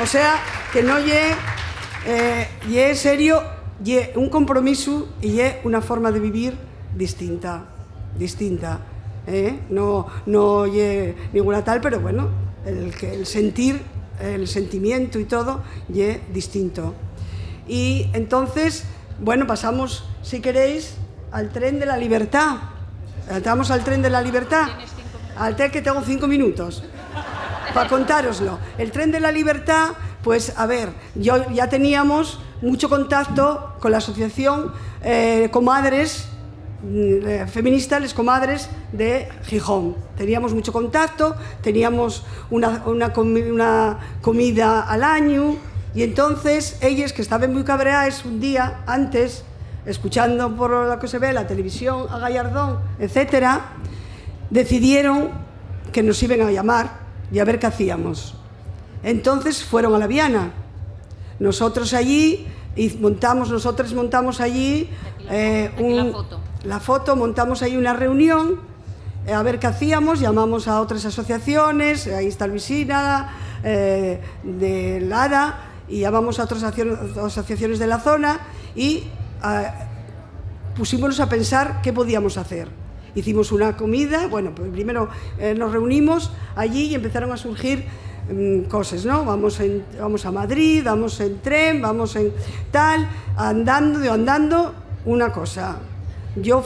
O sea, que no es serio, y un compromiso y una forma de vivir distinta, no ninguna tal, pero bueno, el sentir, el sentimiento y todo es distinto. Y entonces, bueno, pasamos, si queréis, al tren de la libertad. Entramos al tren de la libertad, al tren que tengo 5 minutos para contároslo. El tren de la libertad, pues a ver, ya teníamos mucho contacto con la asociación Comadres feministas, las Comadres de Gijón. Teníamos mucho contacto, teníamos una comida al año, y entonces ellas, que estaban muy cabreadas un día antes, escuchando por lo que se ve, la televisión, a Gallardón, etcétera, decidieron que nos iban a llamar y a ver qué hacíamos. Entonces fueron a la Viana. Nosotros allí, nosotros montamos allí la foto, montamos ahí una reunión a ver qué hacíamos, llamamos a otras asociaciones, ahí está Luisina, de Lara, y llamamos a otras asociaciones de la zona y pusimos a pensar qué podíamos hacer. Hicimos una comida, bueno, pues primero nos reunimos allí y empezaron a surgir cosas, ¿no? Vamos a Madrid, vamos en tren, vamos en tal, andando, una cosa. Yo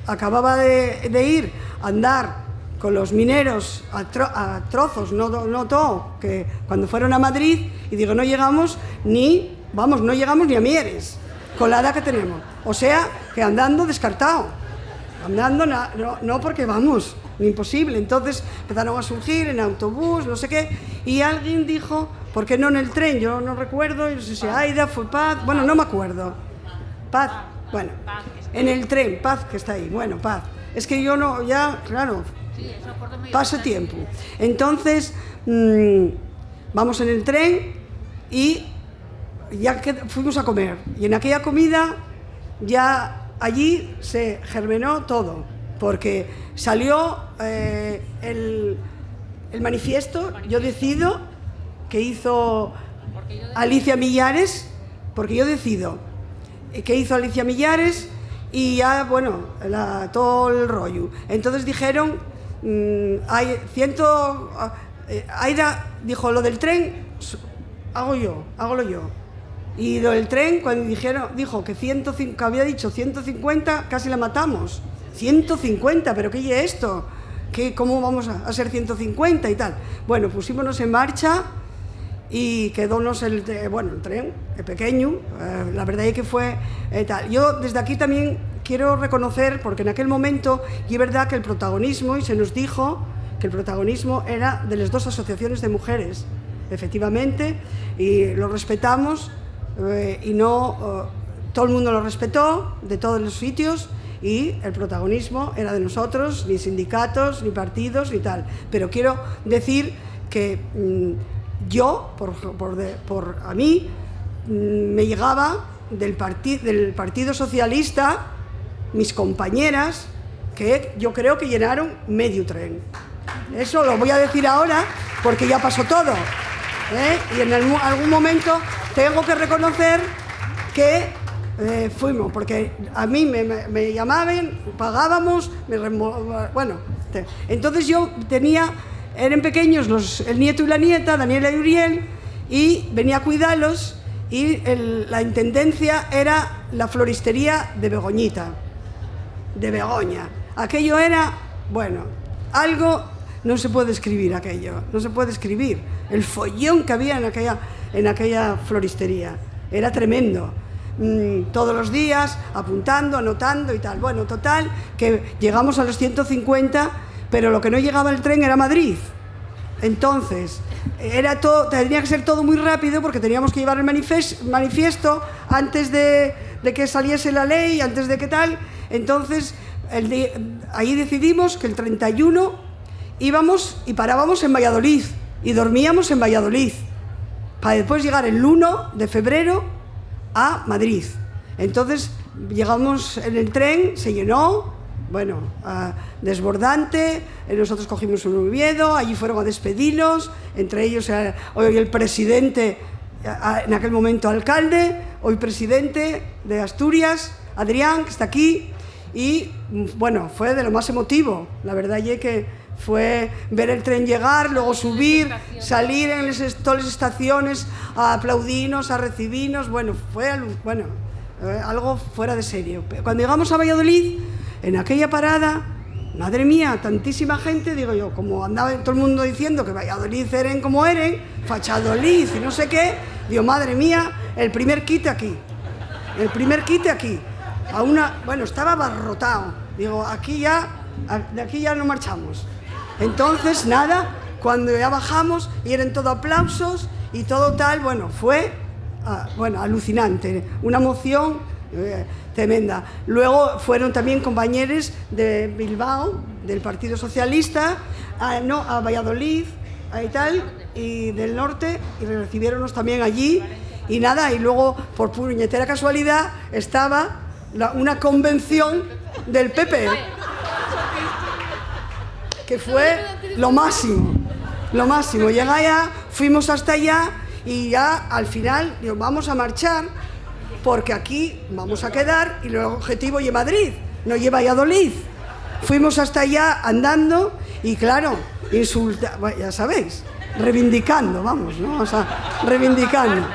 acababa de ir a andar con los mineros a trozos, no todo, que cuando fueron a Madrid, y digo, no llegamos ni a Mieres, con la edad que tenemos. O sea, que andando descartado. Andando, no porque vamos, imposible. Entonces empezaron a surgir en autobús, no sé qué, y alguien dijo, ¿por qué no en el tren? Yo no recuerdo, no sé si Aida, fue Paz, bueno, no me acuerdo. Paz, bueno, en el tren, Paz, que está ahí, bueno, Paz. Es que yo no, ya, claro, paso tiempo. Entonces, vamos en el tren y ya que fuimos a comer. Y en aquella comida ya allí se germinó todo, porque salió el manifiesto Yo Decido, que hizo Alicia Millares, porque yo decido, que hizo Alicia Millares, y ya, bueno, todo el rollo. Entonces dijeron, Aida dijo, lo del tren, hágalo yo. Y lo del tren, cuando dijo que había dicho 150, casi la matamos. 150, ¿pero qué es esto? ¿Cómo vamos a ser 150 y tal? Bueno, pusimos en marcha y quedónos el tren, pequeño, la verdad es que fue tal. Yo desde aquí también quiero reconocer, porque en aquel momento, y es verdad que el protagonismo, y se nos dijo que el protagonismo era de las dos asociaciones de mujeres, efectivamente, y lo respetamos. Y no todo el mundo lo respetó, de todos los sitios, y el protagonismo era de nosotros, ni sindicatos, ni partidos, ni tal. Pero quiero decir que yo, a mí, me llegaba del Partido Socialista, mis compañeras, que yo creo que llenaron medio tren. Eso lo voy a decir ahora, porque ya pasó todo. Y en algún momento tengo que reconocer que fuimos, porque a mí me llamaban, pagábamos, entonces yo eran pequeños el nieto y la nieta, Daniela y Uriel, y venía a cuidarlos, y la intendencia era la floristería de Begoña. Aquello era, algo. No se puede escribir aquello, no se puede escribir. El follón que había en aquella floristería era tremendo. Todos los días, apuntando, anotando y tal. Bueno, total, que llegamos a los 150, pero lo que no llegaba el tren era Madrid. Entonces, tenía que ser todo muy rápido, porque teníamos que llevar el manifiesto antes de que saliese la ley, antes de que tal. Entonces, ahí decidimos que el 31... íbamos y parábamos en Valladolid y dormíamos en Valladolid para después llegar el 1 de febrero a Madrid. Entonces llegamos en el tren, se llenó, desbordante, nosotros cogimos un Oviedo, allí fueron a despedirnos, entre ellos hoy el presidente, en aquel momento alcalde, hoy presidente de Asturias, Adrián, que está aquí, y fue de lo más emotivo, la verdad es que fue ver el tren llegar, luego subir, salir en todas las estaciones a aplaudirnos, a recibirnos. Fue algo fuera de serio. Cuando llegamos a Valladolid, en aquella parada, madre mía, tantísima gente, digo yo, como andaba todo el mundo diciendo que Valladolid eren como eren, Fachadolid y no sé qué, digo, madre mía, el primer quite aquí. Estaba abarrotado. Digo, de aquí ya no marchamos. Entonces, nada, cuando ya bajamos y eran todo aplausos y todo tal, fue alucinante, una emoción tremenda. Luego fueron también compañeros de Bilbao, del Partido Socialista, a Valladolid y tal, y del norte, y recibieronnos también allí. Y nada, y luego, por puñetera casualidad, estaba una convención del PP, que fue lo máximo, lo máximo. Llegué allá, fuimos hasta allá, y ya al final, digo, vamos a marchar, porque aquí vamos a quedar, y el objetivo es Madrid, no lleva Valladolid. Fuimos hasta allá andando, y claro, bueno, ya sabéis, reivindicando, vamos, ¿no? O sea, reivindicando.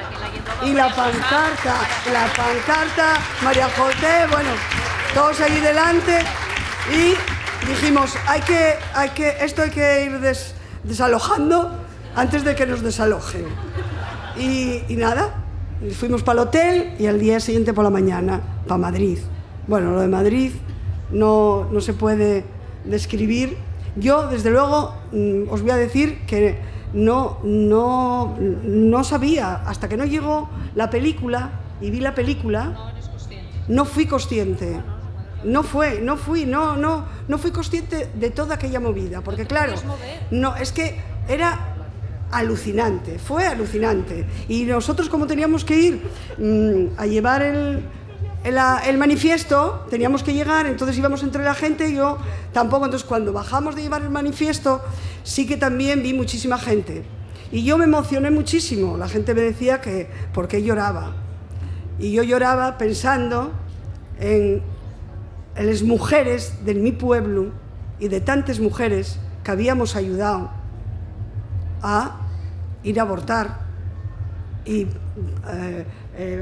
Y la pancarta, María José, bueno, todos ahí delante, y dijimos, esto hay que ir desalojando antes de que nos desalojen. Y nada, fuimos para el hotel y al día siguiente por la mañana, para Madrid. Bueno, lo de Madrid no se puede describir. Yo, desde luego, os voy a decir que no sabía, hasta que no llegó la película y vi la película, no fui consciente. No fui consciente de toda aquella movida, porque claro, no, es que era alucinante, fue alucinante. Y nosotros, como teníamos que ir a llevar el manifiesto, teníamos que llegar, entonces íbamos entre la gente, yo tampoco. Entonces, cuando bajamos de llevar el manifiesto, sí que también vi muchísima gente. Y yo me emocioné muchísimo. La gente me decía que por qué lloraba. Y yo lloraba pensando en las mujeres de mi pueblo y de tantas mujeres que habíamos ayudado a ir a abortar y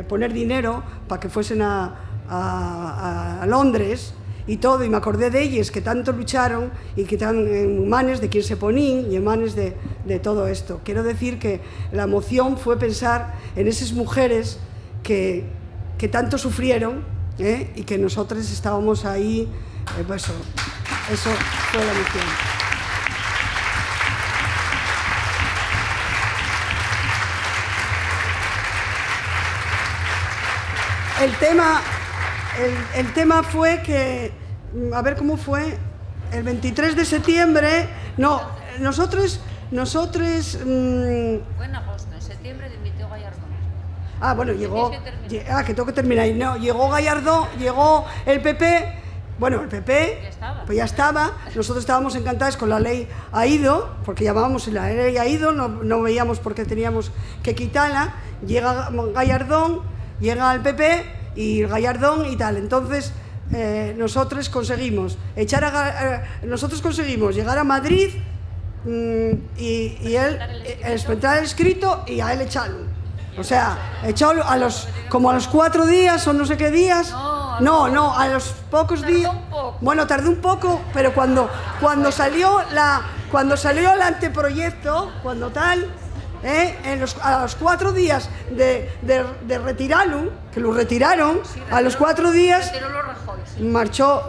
poner dinero para que fuesen a Londres y todo, y me acordé de ellas que tanto lucharon y que tan en manes de quien se ponían y en manes de todo esto. Quiero decir que la emoción fue pensar en esas mujeres que tanto sufrieron, y que nosotros estábamos ahí, pues eso fue la emoción. El tema fue que, a ver cómo fue, el 23 de septiembre, no, nosotros... Fue en agosto, en septiembre dimitió Gallardón. Ah, bueno, llegó... que tengo que terminar. No, llegó Gallardón, llegó el PP... Bueno, el PP pues ya estaba. Nosotros estábamos encantados con la ley AIDO, porque llamábamos la ley AIDO, no veíamos por qué teníamos que quitarla. Llega Gallardón, llega el PP y Gallardón y tal. Entonces, nosotros conseguimos llegar a Madrid y él explotar el escrito y a él echarlo. O sea, echado como a los 4 días o no sé qué días. No, a los pocos días. Bueno, tardó un poco, pero cuando salió el anteproyecto, cuando tal, a los 4 días de retirarlo, que lo retiraron, a los 4 días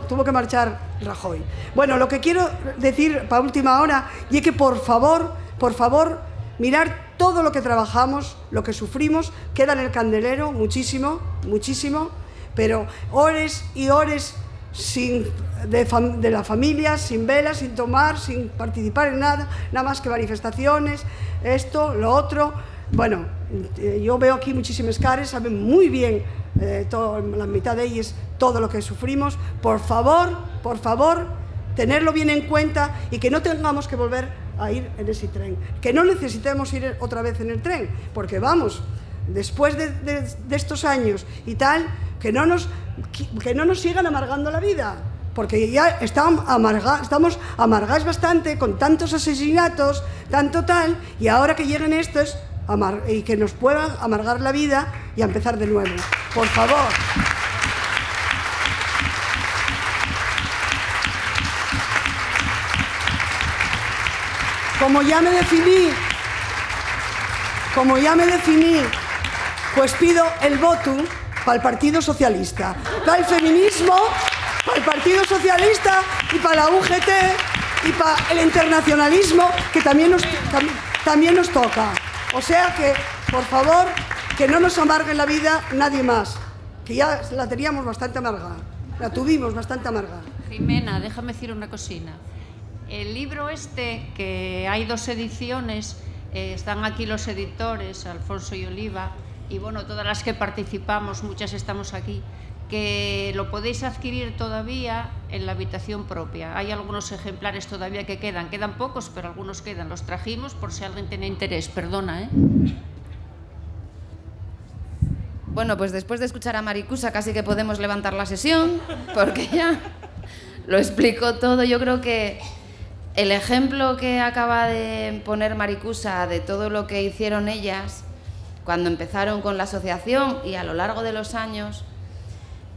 tuvo que marchar Rajoy. Bueno, lo que quiero decir para última hora es que por favor, mirar todo lo que trabajamos, lo que sufrimos, queda en el candelero muchísimo, pero horas y horas de la familia, sin velas, sin tomar, sin participar en nada más que manifestaciones, esto, lo otro. Bueno, yo veo aquí muchísimas caras, saben muy bien, la mitad de ellas, todo lo que sufrimos. Por favor, tenerlo bien en cuenta y que no tengamos que volver a ir en ese tren, que no necesitemos ir otra vez en el tren, porque vamos, después de estos años y tal, que no nos sigan amargando la vida, porque ya estamos amargados bastante con tantos asesinatos, tanto tal, y ahora que lleguen estos y que nos puedan amargar la vida y a empezar de nuevo. Por favor. Como ya me definí, pues pido el voto para el Partido Socialista, para el feminismo, para el Partido Socialista y para la UGT y para el internacionalismo, que también nos toca. O sea que, por favor, que no nos amargue la vida nadie más, que ya la teníamos bastante amarga, la tuvimos bastante amarga. Jimena, déjame decir una cosina. El libro este, que hay 2 ediciones, están aquí los editores, Alfonso y Oliva, y bueno, todas las que participamos, muchas estamos aquí, que lo podéis adquirir todavía en la habitación propia. Hay algunos ejemplares todavía que quedan pocos, pero algunos quedan. Los trajimos por si alguien tiene interés. Perdona, ¿eh? Bueno, pues después de escuchar a Maricusa casi que podemos levantar la sesión, porque ya lo explicó todo. Yo creo que el ejemplo que acaba de poner Maricusa de todo lo que hicieron ellas cuando empezaron con la asociación y a lo largo de los años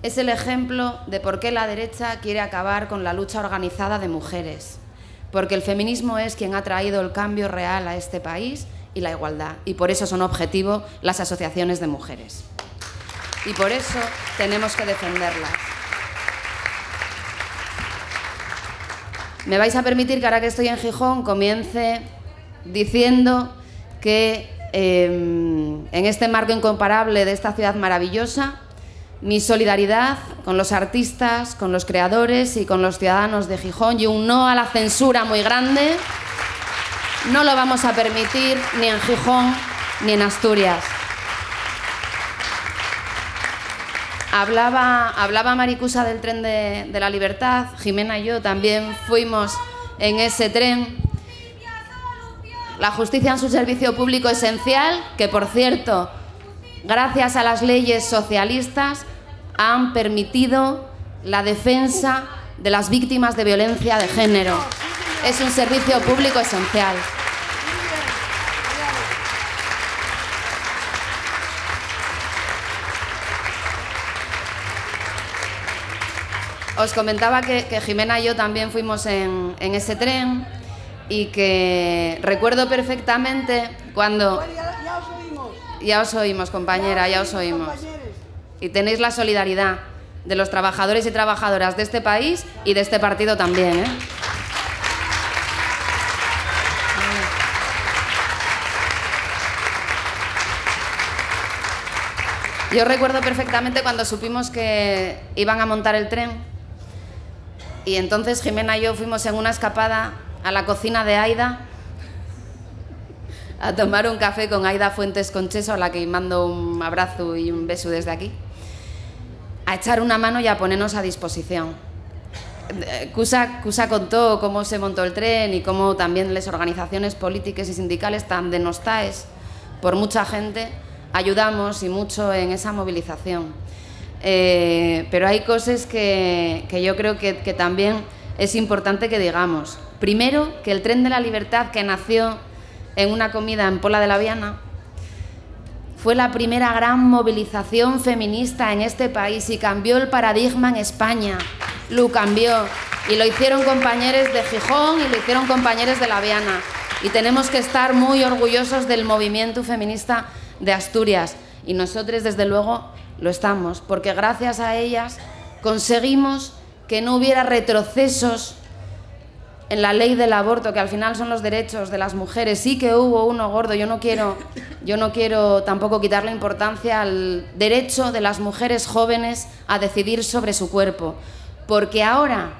es el ejemplo de por qué la derecha quiere acabar con la lucha organizada de mujeres. Porque el feminismo es quien ha traído el cambio real a este país y la igualdad. Y por eso son objetivo las asociaciones de mujeres. Y por eso tenemos que defenderlas. Me vais a permitir que ahora que estoy en Gijón comience diciendo que en este marco incomparable de esta ciudad maravillosa, mi solidaridad con los artistas, con los creadores y con los ciudadanos de Gijón, y un no a la censura muy grande. No lo vamos a permitir ni en Gijón ni en Asturias. Hablaba Maricusa del tren de la libertad. Jimena y yo también fuimos en ese tren. La justicia en su servicio público esencial, que por cierto, gracias a las leyes socialistas, han permitido la defensa de las víctimas de violencia de género. Es un servicio público esencial. Os comentaba que Jimena y yo también fuimos en ese tren y que recuerdo perfectamente cuando... Ya os oímos, compañera, ya os oímos. Y tenéis la solidaridad de los trabajadores y trabajadoras de este país y de este partido también, ¿eh? Yo recuerdo perfectamente cuando supimos que iban a montar el tren y entonces Jimena y yo fuimos en una escapada a la cocina de Aida a tomar un café con Aida Fuentes Concheso, a la que mando un abrazo y un beso desde aquí, a echar una mano y a ponernos a disposición. Cusa contó cómo se montó el tren y cómo también las organizaciones políticas y sindicales tan denostadas por mucha gente ayudamos y mucho en esa movilización. Pero hay cosas que yo creo que también es importante que digamos. Primero, que el Tren de la Libertad, que nació en una comida en Pola de la Viana, fue la primera gran movilización feminista en este país y cambió el paradigma en España. Lo cambió. Y lo hicieron compañeros de Gijón y lo hicieron compañeros de la Viana. Y tenemos que estar muy orgullosos del movimiento feminista de Asturias. Y nosotros, desde luego, lo estamos, porque gracias a ellas conseguimos que no hubiera retrocesos en la ley del aborto, que al final son los derechos de las mujeres. Sí que hubo uno gordo. Yo no quiero tampoco quitarle importancia al derecho de las mujeres jóvenes a decidir sobre su cuerpo, porque ahora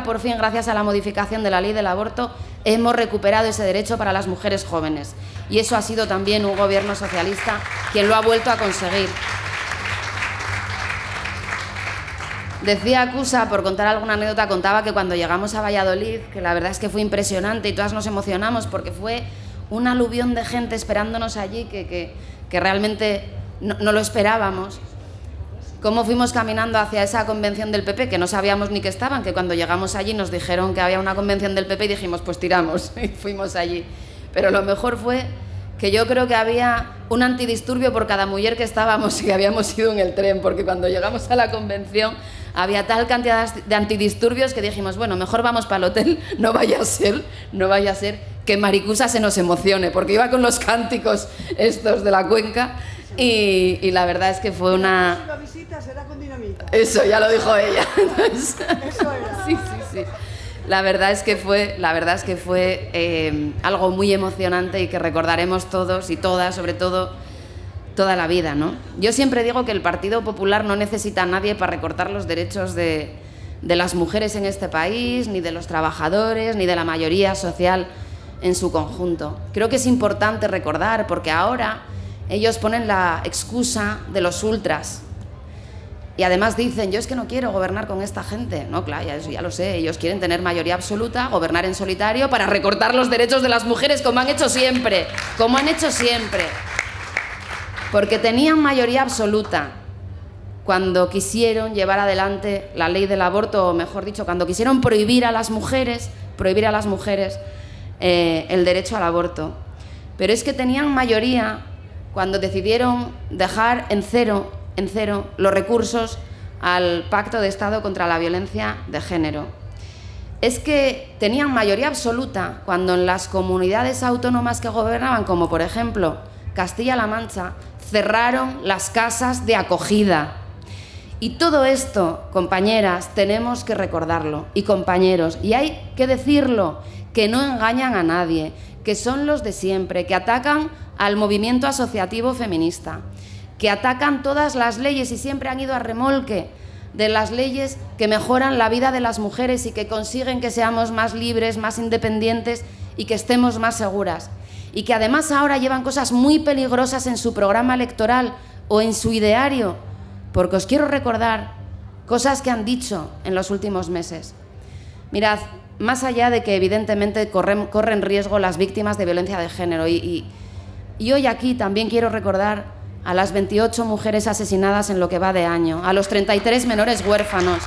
por fin, gracias a la modificación de la ley del aborto, hemos recuperado ese derecho para las mujeres jóvenes, y eso ha sido también un gobierno socialista quien lo ha vuelto a conseguir. Decía Cusa, por contar alguna anécdota, contaba que cuando llegamos a Valladolid, que la verdad es que fue impresionante y todas nos emocionamos porque fue un aluvión de gente esperándonos allí que realmente no lo esperábamos. Cómo fuimos caminando hacia esa convención del PP, que no sabíamos ni que estaban, que cuando llegamos allí nos dijeron que había una convención del PP y dijimos, pues tiramos, y fuimos allí. Pero lo mejor fue que yo creo que había un antidisturbio por cada mujer que estábamos y que habíamos ido en el tren, porque cuando llegamos a la convención había tal cantidad de antidisturbios que dijimos, bueno, mejor vamos para el hotel, no vaya a ser que Maricusa se nos emocione, porque iba con los cánticos estos de la cuenca y la verdad es que fue una... La visita será con dinamita. Eso, ya lo dijo ella. Eso era. Sí. La verdad es que fue algo muy emocionante y que recordaremos todos y todas, sobre todo toda la vida, ¿no? Yo siempre digo que el Partido Popular no necesita a nadie para recortar los derechos de las mujeres en este país, ni de los trabajadores, ni de la mayoría social en su conjunto. Creo que es importante recordar, porque ahora ellos ponen la excusa de los ultras. Y además dicen, yo es que no quiero gobernar con esta gente. No, claro, ya lo sé, ellos quieren tener mayoría absoluta, gobernar en solitario para recortar los derechos de las mujeres como han hecho siempre, Porque tenían mayoría absoluta cuando quisieron llevar adelante la ley del aborto, o mejor dicho, cuando quisieron prohibir a las mujeres el derecho al aborto. Pero es que tenían mayoría cuando decidieron dejar en cero los recursos al Pacto de Estado contra la Violencia de Género. Es que tenían mayoría absoluta cuando en las comunidades autónomas que gobernaban, como por ejemplo Castilla-La Mancha, cerraron las casas de acogida. Y todo esto, compañeras, tenemos que recordarlo, y compañeros, y hay que decirlo, que no engañan a nadie, que son los de siempre, que atacan al movimiento asociativo feminista, que atacan todas las leyes y siempre han ido a remolque de las leyes que mejoran la vida de las mujeres y que consiguen que seamos más libres, más independientes y que estemos más seguras. Y que además ahora llevan cosas muy peligrosas en su programa electoral o en su ideario, porque os quiero recordar cosas que han dicho en los últimos meses. Mirad, más allá de que evidentemente corren riesgo las víctimas de violencia de género, y hoy aquí también quiero recordar a las 28 mujeres asesinadas en lo que va de año, a los 33 menores huérfanos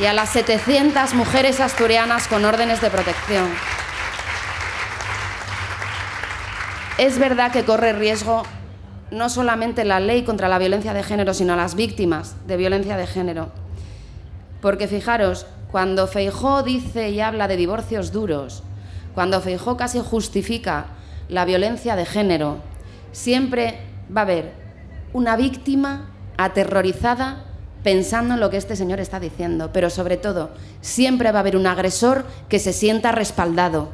y a las 700 mujeres asturianas con órdenes de protección. Es verdad que corre riesgo no solamente la ley contra la violencia de género, sino las víctimas de violencia de género. Porque fijaros, cuando Feijóo dice y habla de divorcios duros, cuando Feijóo casi justifica la violencia de género, siempre va a haber una víctima aterrorizada pensando en lo que este señor está diciendo, pero sobre todo, siempre va a haber un agresor que se sienta respaldado,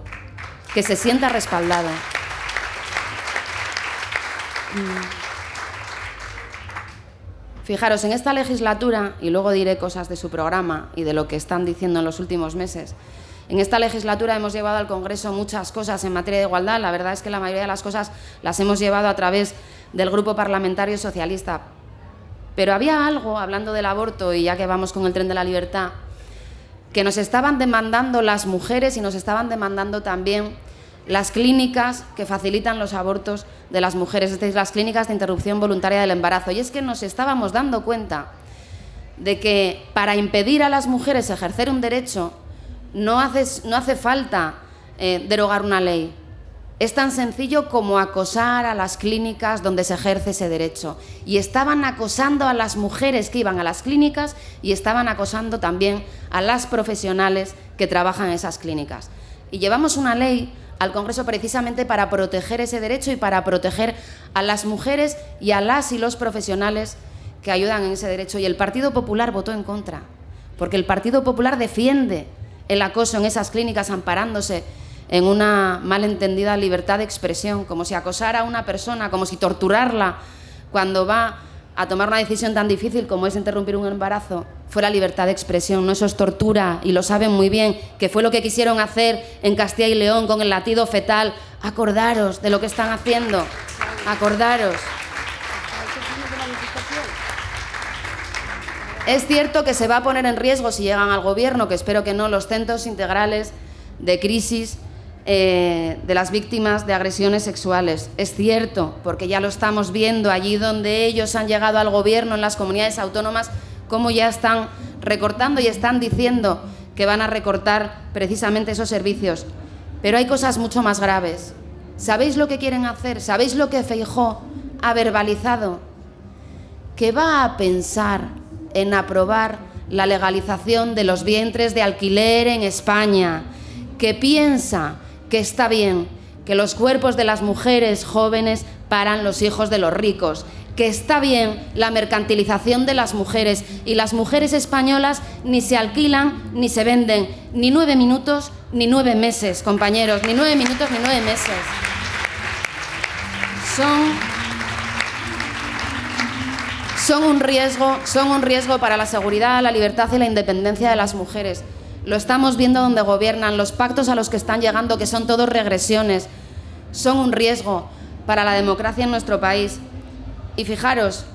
Fijaros, en esta legislatura, y luego diré cosas de su programa y de lo que están diciendo en los últimos meses, en esta legislatura hemos llevado al Congreso muchas cosas en materia de igualdad. La verdad es que la mayoría de las cosas las hemos llevado a través del Grupo Parlamentario Socialista. Pero había algo, hablando del aborto, y ya que vamos con el tren de la libertad, que nos estaban demandando las mujeres y nos estaban demandando también las clínicas que facilitan los abortos de las mujeres, es decir, las clínicas de interrupción voluntaria del embarazo. Y es que nos estábamos dando cuenta de que para impedir a las mujeres ejercer un derecho no hace falta derogar una ley. Es tan sencillo como acosar a las clínicas donde se ejerce ese derecho. Y estaban acosando a las mujeres que iban a las clínicas y estaban acosando también a las profesionales que trabajan en esas clínicas. Y llevamos una ley al Congreso precisamente para proteger ese derecho y para proteger a las mujeres y a las y los profesionales que ayudan en ese derecho. Y el Partido Popular votó en contra, porque el Partido Popular defiende el acoso en esas clínicas amparándose en una malentendida libertad de expresión, como si acosar a una persona, como si torturarla cuando va a tomar una decisión tan difícil como es interrumpir un embarazo fuera libertad de expresión. No, eso es tortura, y lo saben muy bien, que fue lo que quisieron hacer en Castilla y León con el latido fetal. Acordaros de lo que están haciendo, acordaros. Es cierto que se va a poner en riesgo, si llegan al gobierno, que espero que no, los centros integrales de crisis de las víctimas de agresiones sexuales. Es cierto, porque ya lo estamos viendo allí donde ellos han llegado al gobierno, en las comunidades autónomas, cómo ya están recortando y están diciendo que van a recortar precisamente esos servicios. Pero hay cosas mucho más graves. ¿Sabéis lo que quieren hacer? ¿Sabéis lo que Feijóo ha verbalizado? Que va a pensar en aprobar la legalización de los vientres de alquiler en España, que piensa que está bien que los cuerpos de las mujeres jóvenes paran los hijos de los ricos, que está bien la mercantilización de las mujeres, y las mujeres españolas ni se alquilan ni se venden, ni 9 minutos ni 9 meses, compañeros, ni 9 minutos ni 9 meses. son un riesgo para la seguridad, la libertad y la independencia de las mujeres. Lo estamos viendo donde gobiernan, los pactos a los que están llegando, que son todos regresiones, son un riesgo para la democracia en nuestro país. Y fijaros,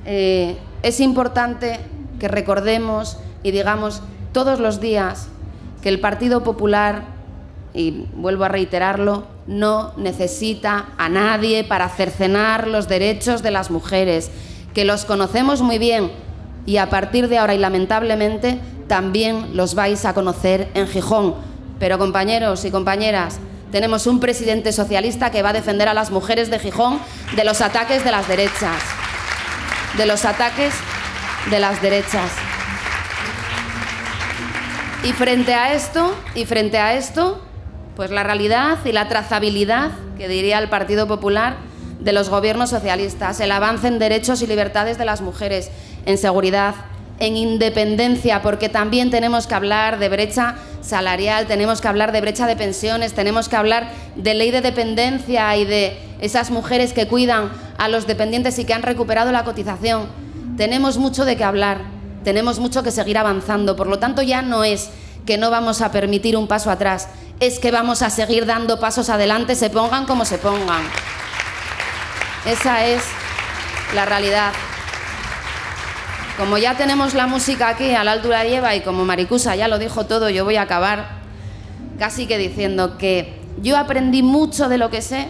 es importante que recordemos y digamos todos los días que el Partido Popular, y vuelvo a reiterarlo, no necesita a nadie para cercenar los derechos de las mujeres, que los conocemos muy bien y a partir de ahora, y lamentablemente, también los vais a conocer en Gijón. Pero, compañeros y compañeras, tenemos un presidente socialista que va a defender a las mujeres de Gijón de los ataques de las derechas. De los ataques de las derechas. Y frente a esto, pues la realidad y la trazabilidad, que diría el Partido Popular, de los gobiernos socialistas, el avance en derechos y libertades de las mujeres, en seguridad, en independencia, porque también tenemos que hablar de brecha salarial, tenemos que hablar de brecha de pensiones, tenemos que hablar de ley de dependencia y de esas mujeres que cuidan a los dependientes y que han recuperado la cotización. Tenemos mucho de qué hablar, tenemos mucho que seguir avanzando, por lo tanto ya no es que no vamos a permitir un paso atrás, es que vamos a seguir dando pasos adelante, se pongan como se pongan. Esa es la realidad. Como ya tenemos la música aquí a la altura lleva y como Maricusa ya lo dijo todo, yo voy a acabar casi que diciendo que yo aprendí mucho de lo que sé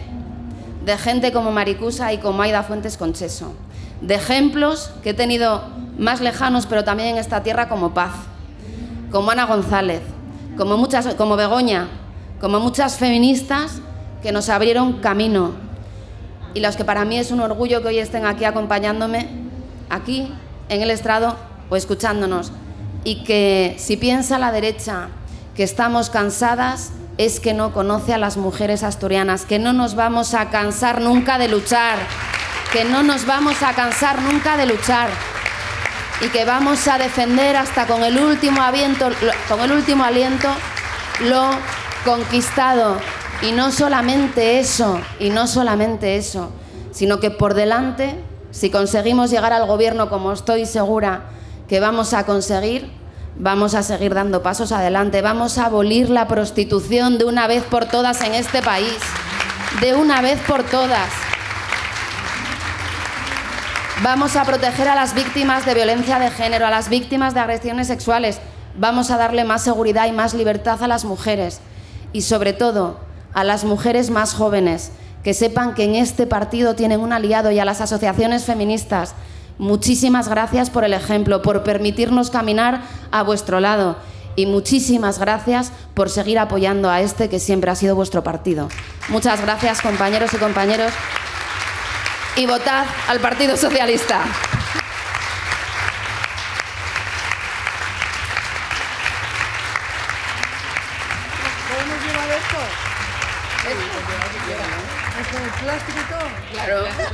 de gente como Maricusa y como Aida Fuentes Concheso, de ejemplos que he tenido más lejanos pero también en esta tierra como Paz, como Ana González, como Begoña, como muchas feministas que nos abrieron camino y los que para mí es un orgullo que hoy estén aquí acompañándome, aquí en el estrado o escuchándonos, y que si piensa la derecha que estamos cansadas es que no conoce a las mujeres asturianas, que no nos vamos a cansar nunca de luchar, que no nos vamos a cansar nunca de luchar y que vamos a defender hasta con el último aliento lo conquistado. Y no solamente eso, sino que por delante, si conseguimos llegar al gobierno, como estoy segura que vamos a conseguir, vamos a seguir dando pasos adelante, vamos a abolir la prostitución de una vez por todas en este país, de una vez por todas. Vamos a proteger a las víctimas de violencia de género, a las víctimas de agresiones sexuales, vamos a darle más seguridad y más libertad a las mujeres y sobre todo a las mujeres más jóvenes, que sepan que en este partido tienen un aliado, y a las asociaciones feministas, muchísimas gracias por el ejemplo, por permitirnos caminar a vuestro lado y muchísimas gracias por seguir apoyando a este que siempre ha sido vuestro partido. Muchas gracias, compañeros y compañeros, y votad al Partido Socialista. ¿Podemos llevar esto? ¿Esto? ¿Con el plástico y todo? Claro.